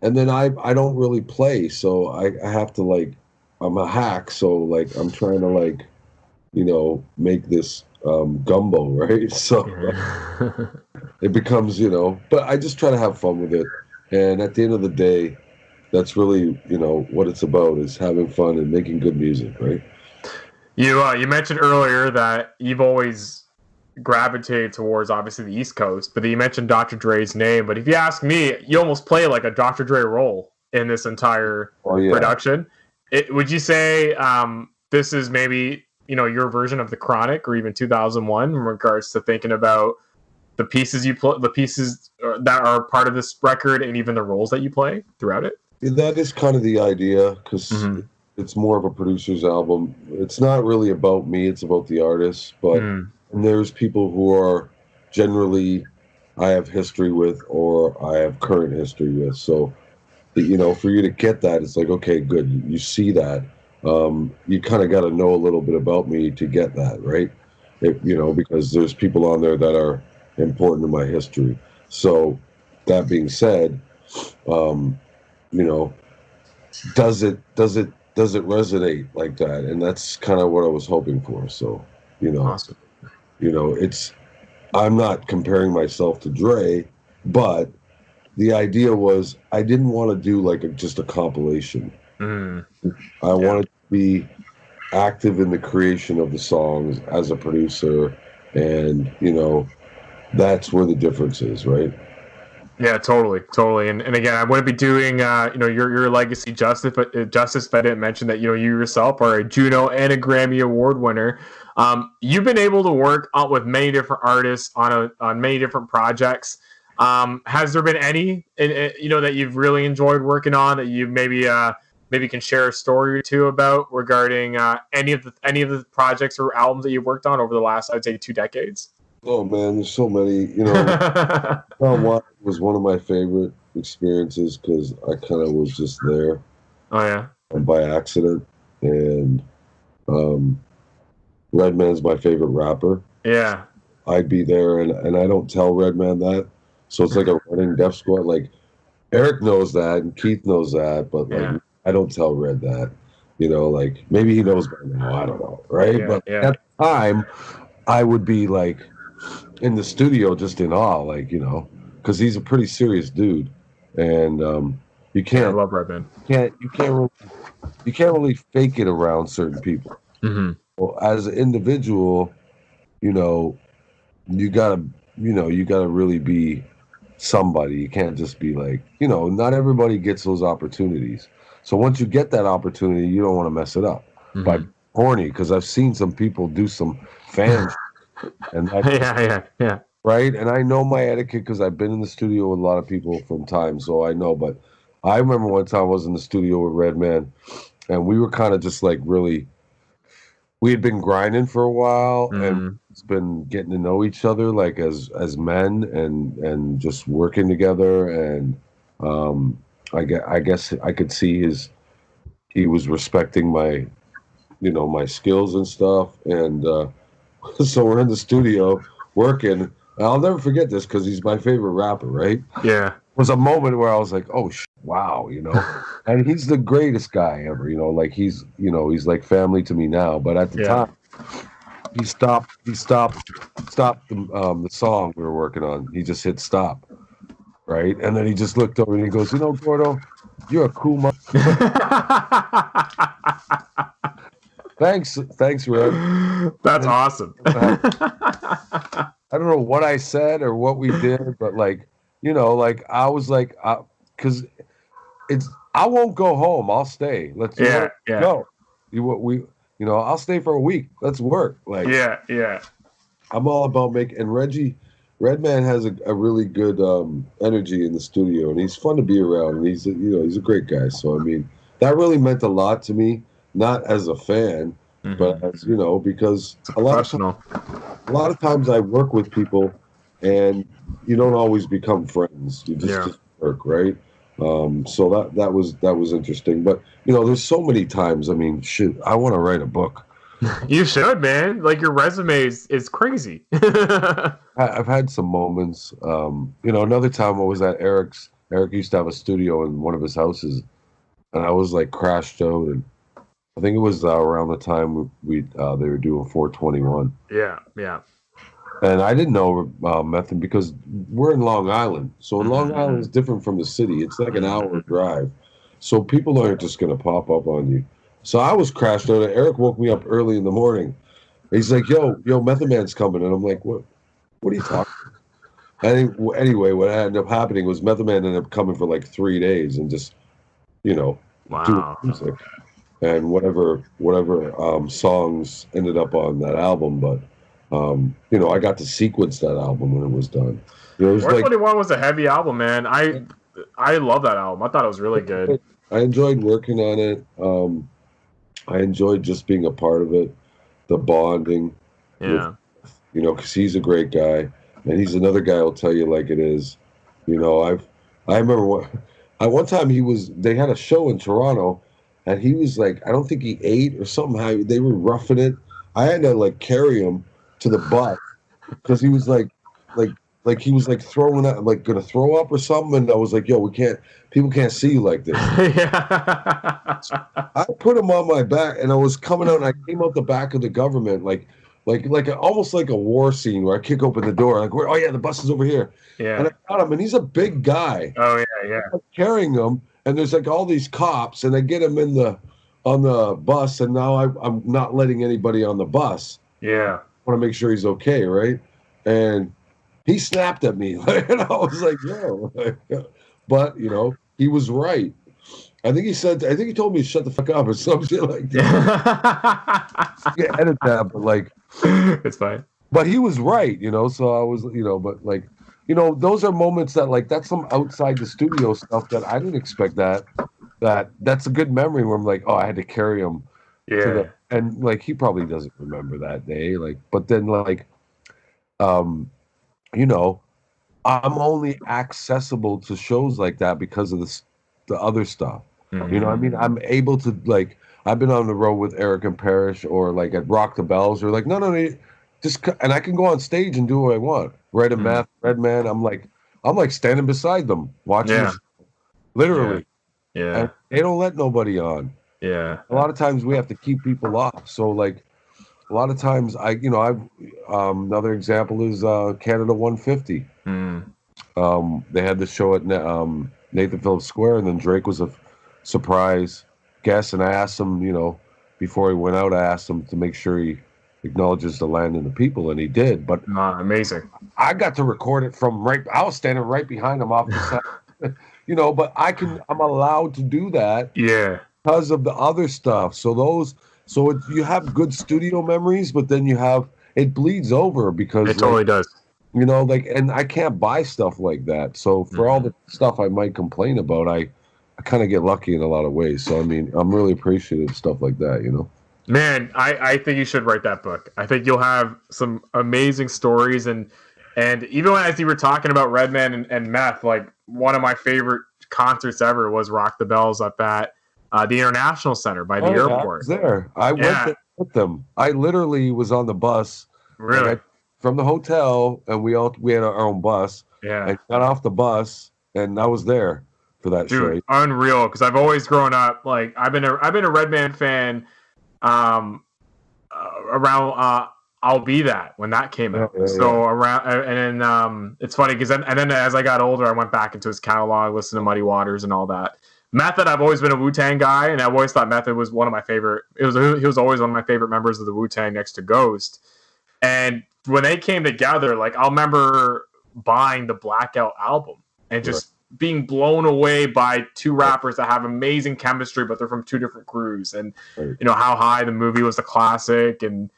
Speaker 7: And then I don't really play. So I have to, like, I'm a hack. So, like, I'm trying to, like, make this gumbo, right? So it becomes, but I just try to have fun with it. And at the end of the day, that's really, what it's about is having fun and making good music, right?
Speaker 2: You mentioned earlier that you've always gravitated towards, obviously, the East Coast, but you mentioned Dr. Dre's name. But if you ask me, you almost play like a Dr. Dre role in this entire
Speaker 7: Oh, yeah.
Speaker 2: production. Would you say this is maybe, your version of The Chronic or even 2001 in regards to thinking about the pieces the pieces that are part of this record and even the roles that you play throughout it?
Speaker 7: That is kind of the idea, because it's more of a producer's album. It's not really about me, it's about the artist. But and there's people who are generally I have history with or I have current history with. So, for you to get that, it's like, okay, good. You see that. You kind of got to know a little bit about me to get that, right? Because there's people on there that are important to my history. So, that being said, does it resonate like that? And that's kind of what I was hoping for. So,
Speaker 2: Awesome.
Speaker 7: I'm not comparing myself to Dre, but the idea was I didn't want to do like just a compilation. I wanted to be active in the creation of the songs as a producer, and that's where the difference is, right?
Speaker 2: Yeah, totally. And again, I wouldn't be doing your legacy justice if I didn't mention that you yourself are a Juno and a Grammy Award winner. You've been able to work with many different artists on many different projects. Has there been any that you've really enjoyed working on that you maybe can share a story or two about regarding any of the projects or albums that you've worked on over the last, I'd say, 2 decades?
Speaker 7: Oh man, there's so many. Watch was one of my favorite experiences because I kind of was just there.
Speaker 2: Oh yeah.
Speaker 7: By accident, and Redman's my favorite rapper.
Speaker 2: Yeah.
Speaker 7: I'd be there, and I don't tell Redman that, so it's like a running death squad. Like Eric knows that, and Keith knows that, but like I don't tell Red that. Like maybe he knows by now. I don't know, right?
Speaker 2: Yeah,
Speaker 7: but at the time, I would be like in the studio just in awe, like, because he's a pretty serious dude, and you can't.
Speaker 2: I love Redman.
Speaker 7: You can't really fake it around certain people. Well, as an individual, you gotta really be somebody. You can't just be like, not everybody gets those opportunities. So once you get that opportunity, you don't want to mess it up by corny, because I've seen some people do some fan and
Speaker 2: yeah.
Speaker 7: Right. And I know my etiquette because I've been in the studio with a lot of people from time, so I know. But I remember one time I was in the studio with Redman, and we were kind of just like really, we had been grinding for a while, and it's been getting to know each other like as men and just working together. And I guess I could see he was respecting my my skills and stuff, and so we're in the studio working. And I'll never forget this because he's my favorite rapper, right?
Speaker 2: Yeah.
Speaker 7: There was a moment where I was like, oh, wow, and he's the greatest guy ever, like he's like family to me now. But at the time, he stopped the song we were working on. He just hit stop, right? And then he just looked over and he goes, Gordo, you're a cool Thanks, Red.
Speaker 2: That's awesome.
Speaker 7: I don't know what I said or what we did, but like I was like, because I won't go home. I'll stay. Let's go. I'll stay for a week. Let's work. Like
Speaker 2: yeah.
Speaker 7: I'm all about making. And Redman has a really good energy in the studio, and he's fun to be around. And he's a great guy. So I mean, that really meant a lot to me. Not as a fan, but as because a lot of times I work with people, and you don't always become friends. You just work, right? So that was interesting. But there's so many times. I mean, shit, I want to write a book.
Speaker 2: You should, man. Like your resume is crazy.
Speaker 7: I've had some moments. Another time I was at Eric's. Eric used to have a studio in one of his houses, and I was like crashed out, and I think it was around the time they were doing 421.
Speaker 2: Yeah.
Speaker 7: And I didn't know Method because we're in Long Island. So in Long Island is different from the city. It's like an hour drive. So people aren't just going to pop up on you. So I was crashed out. Eric woke me up early in the morning. He's like, yo, Method Man's coming. And I'm like, what are you talking about? Anyway, what ended up happening was Method Man ended up coming for like 3 days and just doing music and whatever songs ended up on that album. But I got to sequence that album when it was done. It was
Speaker 2: 421 was a heavy album, man. I love that album. I thought it was really good.
Speaker 7: I enjoyed working on it. I enjoyed just being a part of it, the bonding.
Speaker 2: Yeah.
Speaker 7: Because he's a great guy, and he's another guy who'll tell you like it is. I remember one time they had a show in Toronto, and he was like, I don't think he ate or something. They were roughing it. I had to like carry him to the bus because he was like he was like throwing up, like gonna throw up or something. And I was like, yo, people can't see you like this.
Speaker 2: Yeah.
Speaker 7: So I put him on my back, and I was coming out, and I came out the back of the government, almost like a war scene where I kick open the door, like, oh yeah, the bus is over here.
Speaker 2: Yeah.
Speaker 7: And I got him, and he's a big guy.
Speaker 2: Oh yeah.
Speaker 7: I'm carrying him, and there's like all these cops, and I get him on the bus, and now I'm not letting anybody on the bus.
Speaker 2: Yeah.
Speaker 7: I want to make sure he's okay, right? And he snapped at me, and I was like, yo. But, he was right. I think he told me to shut the fuck up or some shit like that. You can edit that, but like.
Speaker 2: It's fine.
Speaker 7: But he was right, so I was, but like, those are moments that like, that's some outside the studio stuff that I didn't expect that's a good memory where I'm like, oh, I had to carry him.
Speaker 2: Yeah.
Speaker 7: And like, he probably doesn't remember that day. Like, but then like, I'm only accessible to shows like that because of the other stuff.
Speaker 2: Mm-hmm.
Speaker 7: You know what I mean? I'm able to like, I've been on the road with Eric and Parrish or like at Rock the Bells or like, no, and I can go on stage and do what I want. Red and Math, Redman. I'm like standing beside them watching this, literally.
Speaker 2: Yeah.
Speaker 7: And they don't let nobody on.
Speaker 2: Yeah.
Speaker 7: A lot of times we have to keep people off. So like a lot of times I've another example is Canada 150. They had the show at Nathan Phillips Square, and then Drake was a surprise guest, and I asked him, before he went out, I asked him to make sure he acknowledges the land and the people, and he did. But
Speaker 2: amazing.
Speaker 7: I got to record it from I was standing right behind him off the side, but I'm allowed to do that.
Speaker 2: Yeah.
Speaker 7: Because of the other stuff. You have good studio memories, but then it bleeds over because
Speaker 2: it totally does.
Speaker 7: And I can't buy stuff like that. So for all the stuff I might complain about, I kind of get lucky in a lot of ways. So, I mean, I'm really appreciative of stuff like that,
Speaker 2: Man, I think you should write that book. I think you'll have some amazing stories. And even as you were talking about Redman and Meth, like one of my favorite concerts ever was Rock the Bells up at the International Center by the airport.
Speaker 7: I was there. I went there with them. I literally was on the bus.
Speaker 2: Really?
Speaker 7: From the hotel, and we had our own bus.
Speaker 2: Yeah.
Speaker 7: I got off the bus, and I was there for that show.
Speaker 2: Unreal. Because I've always grown up like I've been a Redman fan. Around I'll Be That when that came out. Around and then it's funny because then as I got older, I went back into his catalog, listened to Muddy Waters and all that. Method, I've always been a Wu-Tang guy, and I've always thought Method was one of my favorite. He was always one of my favorite members of the Wu-Tang next to Ghost. And when they came together, like I'll remember buying the Blackout album and just being blown away by two rappers that have amazing chemistry, but they're from two different crews. And How High, the movie, was a classic. And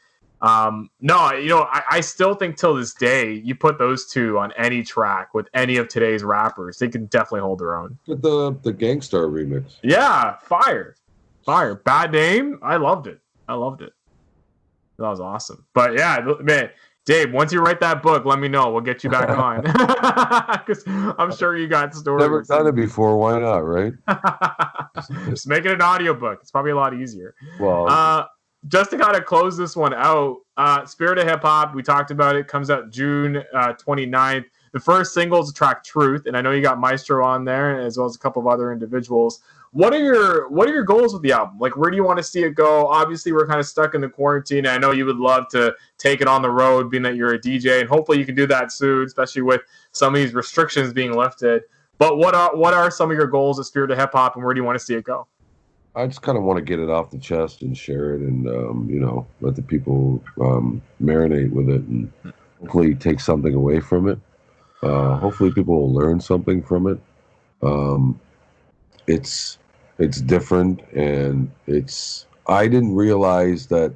Speaker 2: I still think till this day, you put those two on any track with any of today's rappers, they can definitely hold their own.
Speaker 7: The Gangstar remix.
Speaker 2: Yeah, fire. Bad Name, I loved it. That was awesome. But yeah, man, Dave, once you write that book, let me know. We'll get you back on. Because I'm sure you got stories.
Speaker 7: Never done it before. Why not, right?
Speaker 2: Just make it an audiobook. It's probably a lot easier.
Speaker 7: Well,
Speaker 2: just to kind of close this one out, Spirit of Hip Hop, we talked about it, comes out June 29th. The first single is the track Truth, and I know you got Maestro on there, as well as a couple of other individuals. What are your goals with the album? Like, where do you want to see it go? Obviously, we're kind of stuck in the quarantine. I know you would love to take it on the road, being that you're a DJ, and hopefully you can do that soon, especially with some of these restrictions being lifted. But what are some of your goals at Spirit of Hip Hop, and where do you want to see it go?
Speaker 7: I just kind of want to get it off the chest and share it, and let the people marinate with it, and hopefully take something away from it. Hopefully people will learn something from it. it's different, and I didn't realize that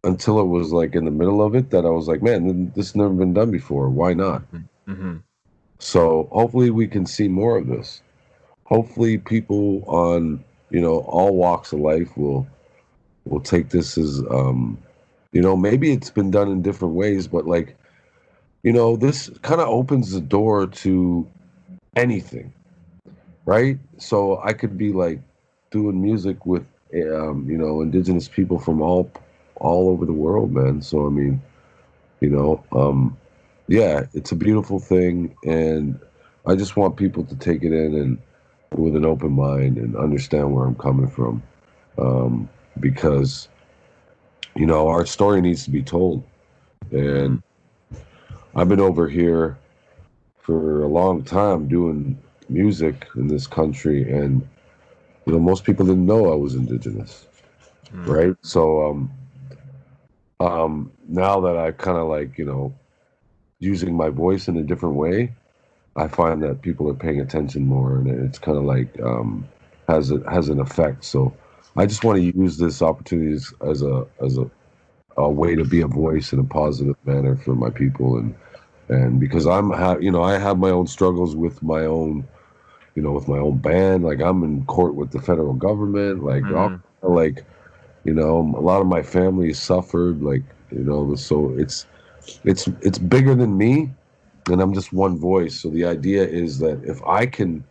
Speaker 7: until it was like in the middle of it, that I was like, man, this has never been done before. Why not?
Speaker 2: Mm-hmm.
Speaker 7: So hopefully we can see more of this. Hopefully people on, all walks of life will take this as, maybe it's been done in different ways, but like, this kind of opens the door to anything, right? So I could be like doing music with, indigenous people from all over the world, man. So I mean, yeah, it's a beautiful thing, and I just want people to take it in and with an open mind and understand where I'm coming from, because our story needs to be told, and I've been over here for a long time doing music in this country, and most people didn't know I was indigenous, right? So now that I kind of like using my voice in a different way, I find that people are paying attention more, and it's kind of like has an effect. So I just want to use this opportunity as a way to be a voice in a positive manner for my people, and because I have my own struggles with my own, with my own band. Like I'm in court with the federal government. Like a lot of my family suffered. Like so it's bigger than me, and I'm just one voice. So the idea is that if I can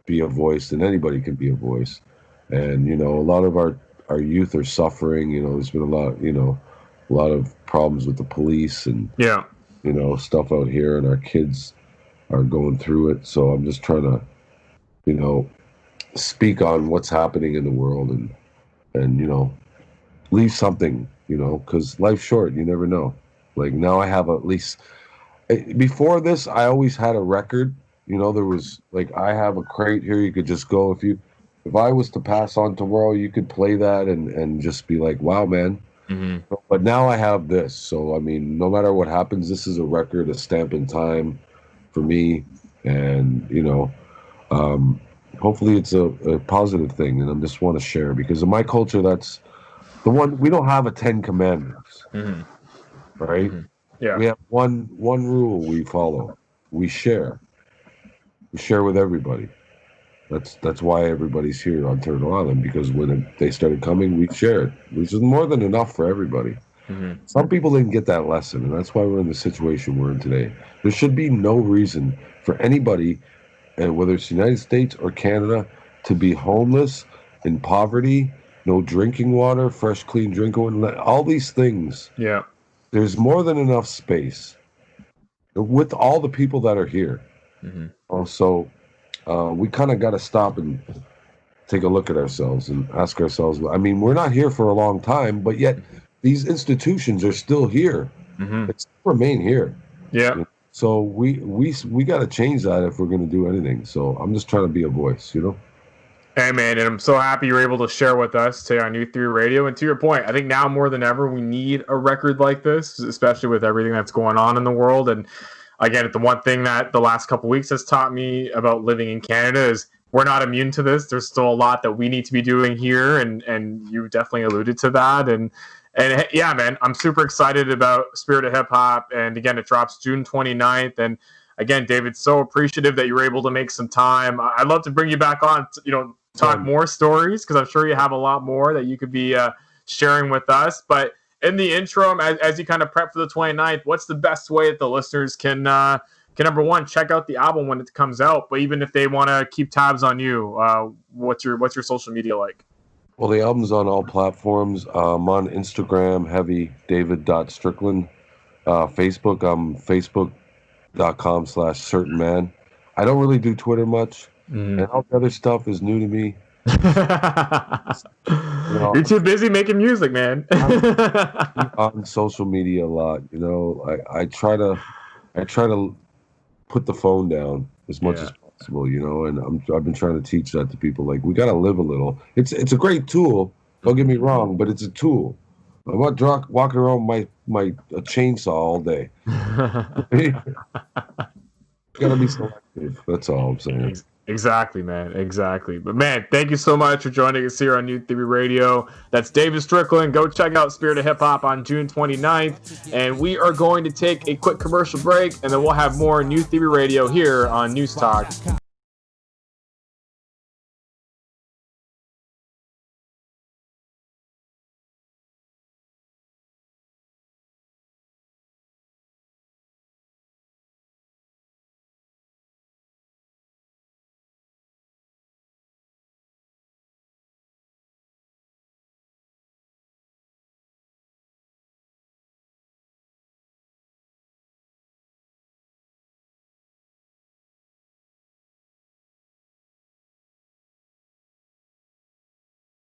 Speaker 7: be a voice, then anybody can be a voice. And a lot of our youth are suffering. There's been a lot of problems with the police and stuff out here, and our kids are going through it. So I'm just trying to speak on what's happening in the world, and leave something, because life's short. You never know. Like now I have at least, before this, I always had a record. There was like, I have a crate here. You could just go, if I was to pass on tomorrow, you could play that and just be like, wow, man.
Speaker 2: Mm-hmm.
Speaker 7: But now I have this. So, I mean, no matter what happens, this is a record, a stamp in time for me. And, hopefully it's a positive thing. And I just want to share, because in my culture, that's the one, we don't have a 10 commandments, right?
Speaker 2: Mm-hmm. Yeah.
Speaker 7: We have one rule we follow. We share. We share with everybody. That's why everybody's here on Turtle Island, because when they started coming, we shared, which is more than enough for everybody.
Speaker 2: Mm-hmm.
Speaker 7: Some people didn't get that lesson, and that's why we're in the situation we're in today. There should be no reason for anybody, and whether it's the United States or Canada, to be homeless, in poverty, no drinking water, fresh, clean drinking water, all these things.
Speaker 2: Yeah.
Speaker 7: There's more than enough space with all the people that are here.
Speaker 2: Mm-hmm.
Speaker 7: So we kind of got to stop and take a look at ourselves and ask ourselves, I mean, we're not here for a long time, but yet these institutions are still here.
Speaker 2: Mm-hmm.
Speaker 7: It's remain here.
Speaker 2: Yeah.
Speaker 7: So we got to change that if we're going to do anything. So I'm just trying to be a voice,
Speaker 2: Hey, man, and I'm so happy you're able to share with us today on New Theory Radio. And to your point, I think now more than ever, we need a record like this, especially with everything that's going on in the world. And again, the one thing that the last couple of weeks has taught me about living in Canada is we're not immune to this. There's still a lot that we need to be doing here, and you definitely alluded to that. And yeah, man, I'm super excited about Spirit of Hip Hop. And again, it drops June 29th. And again, David, so appreciative that you were able to make some time. I'd love to bring you back on, talk more stories, because I'm sure you have a lot more that you could be sharing with us. But in the interim, as you kind of prep for the 29th, what's the best way that the listeners can number one, check out the album when it comes out, but even if they want to keep tabs on you, what's your social media like?
Speaker 7: Well, the album's on all platforms. I'm on Instagram, heavy David.Strickland. Facebook, I'm facebook.com/certainman. I don't really do Twitter much. And all the other stuff is new to me.
Speaker 2: You're too busy making music, man.
Speaker 7: On social media a lot, I try to put the phone down as much as possible, and I've been trying to teach that to people. Like, we got to live a little. It's a great tool. Don't get me wrong, but it's a tool. I'm not walking around my a chainsaw all day. Got to be selective. That's all I'm saying.
Speaker 2: Exactly, man. Exactly. But man, thank you so much for joining us here on New Theory Radio. That's David Strickland. Go check out Spirit of Hip Hop on June 29th. And we are going to take a quick commercial break, and then we'll have more New Theory Radio here on News Talk.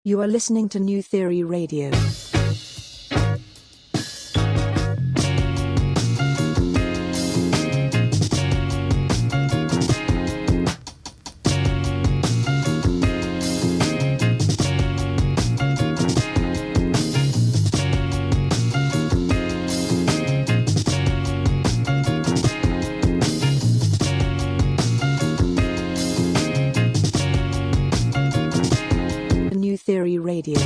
Speaker 5: You are listening to New Theory Radio. Theory Radio.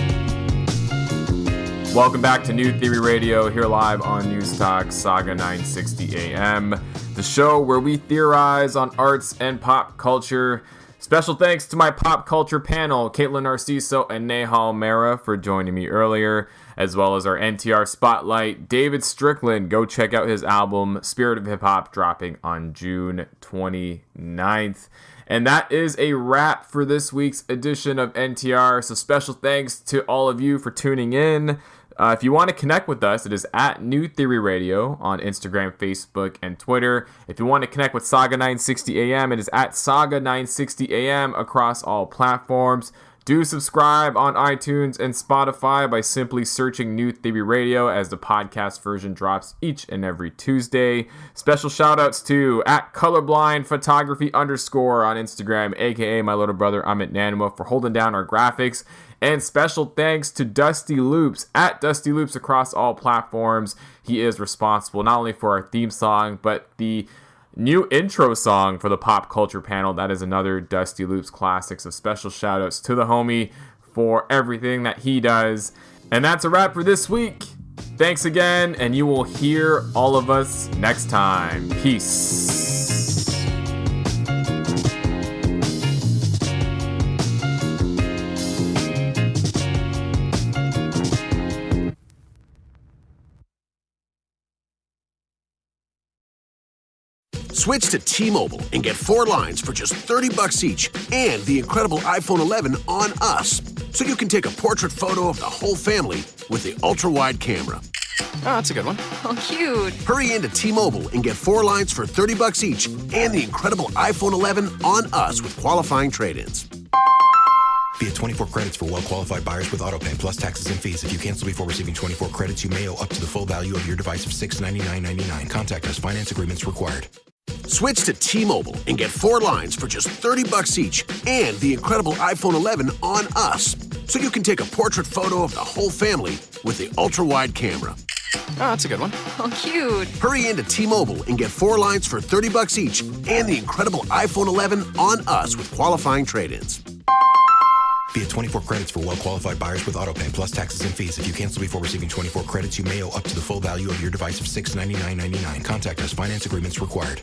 Speaker 2: Welcome back to New Theory Radio, here live on News Talk, Saga 960 AM, the show where we theorize on arts and pop culture. Special thanks to my pop culture panel, Kaitlin, Narciso, and Nehal, Mehra, for joining me earlier, as well as our NTR Spotlight, David Strickland. Go check out his album, Spirit of Hip Hop, dropping on June 29th. And that is a wrap for this week's edition of NTR. So special thanks to all of you for tuning in. If you want to connect with us, it is at New Theory Radio on Instagram, Facebook, and Twitter. If you want to connect with Saga 960 AM, it is at Saga 960 AM across all platforms. Do subscribe on iTunes and Spotify by simply searching New Theory Radio, as the podcast version drops each and every Tuesday. Special shout outs to at Colorblind Photography _ on Instagram, aka my little brother Nav Nanwa, for holding down our graphics. And special thanks to Dusty Loops at Dusty Loops across all platforms. He is responsible not only for our theme song, but the new intro song for the pop culture panel. That is another Dusty Loops classic. So special shout outs to the homie for everything that he does. And that's a wrap for this week. Thanks again, and you will hear all of us next time. Peace.
Speaker 1: Switch to T-Mobile and get 4 lines for just $30 each and the incredible iPhone 11 on us. So you can take a portrait photo of the whole family with the ultra-wide camera.
Speaker 8: Oh, that's a good one.
Speaker 9: Oh, cute.
Speaker 1: Hurry into T-Mobile and get 4 lines for $30 each and the incredible iPhone 11 on us with qualifying trade-ins.
Speaker 4: Via 24 credits for well-qualified buyers with autopay plus taxes and fees. If you cancel before receiving 24 credits, you may owe up to the full value of your device of $699.99. Contact us. Finance agreements required.
Speaker 1: Switch to T-Mobile and get 4 lines for just $30 each and the incredible iPhone 11 on us. So you can take a portrait photo of the whole family with the ultra-wide camera.
Speaker 8: Oh, that's a good one.
Speaker 9: Oh, cute.
Speaker 1: Hurry into T-Mobile and get 4 lines for $30 each and the incredible iPhone 11 on us with qualifying trade-ins.
Speaker 4: Via 24 credits for well-qualified buyers with autopay plus taxes and fees. If you cancel before receiving 24 credits, you may owe up to the full value of your device of $699.99. Contact us. Finance agreements required.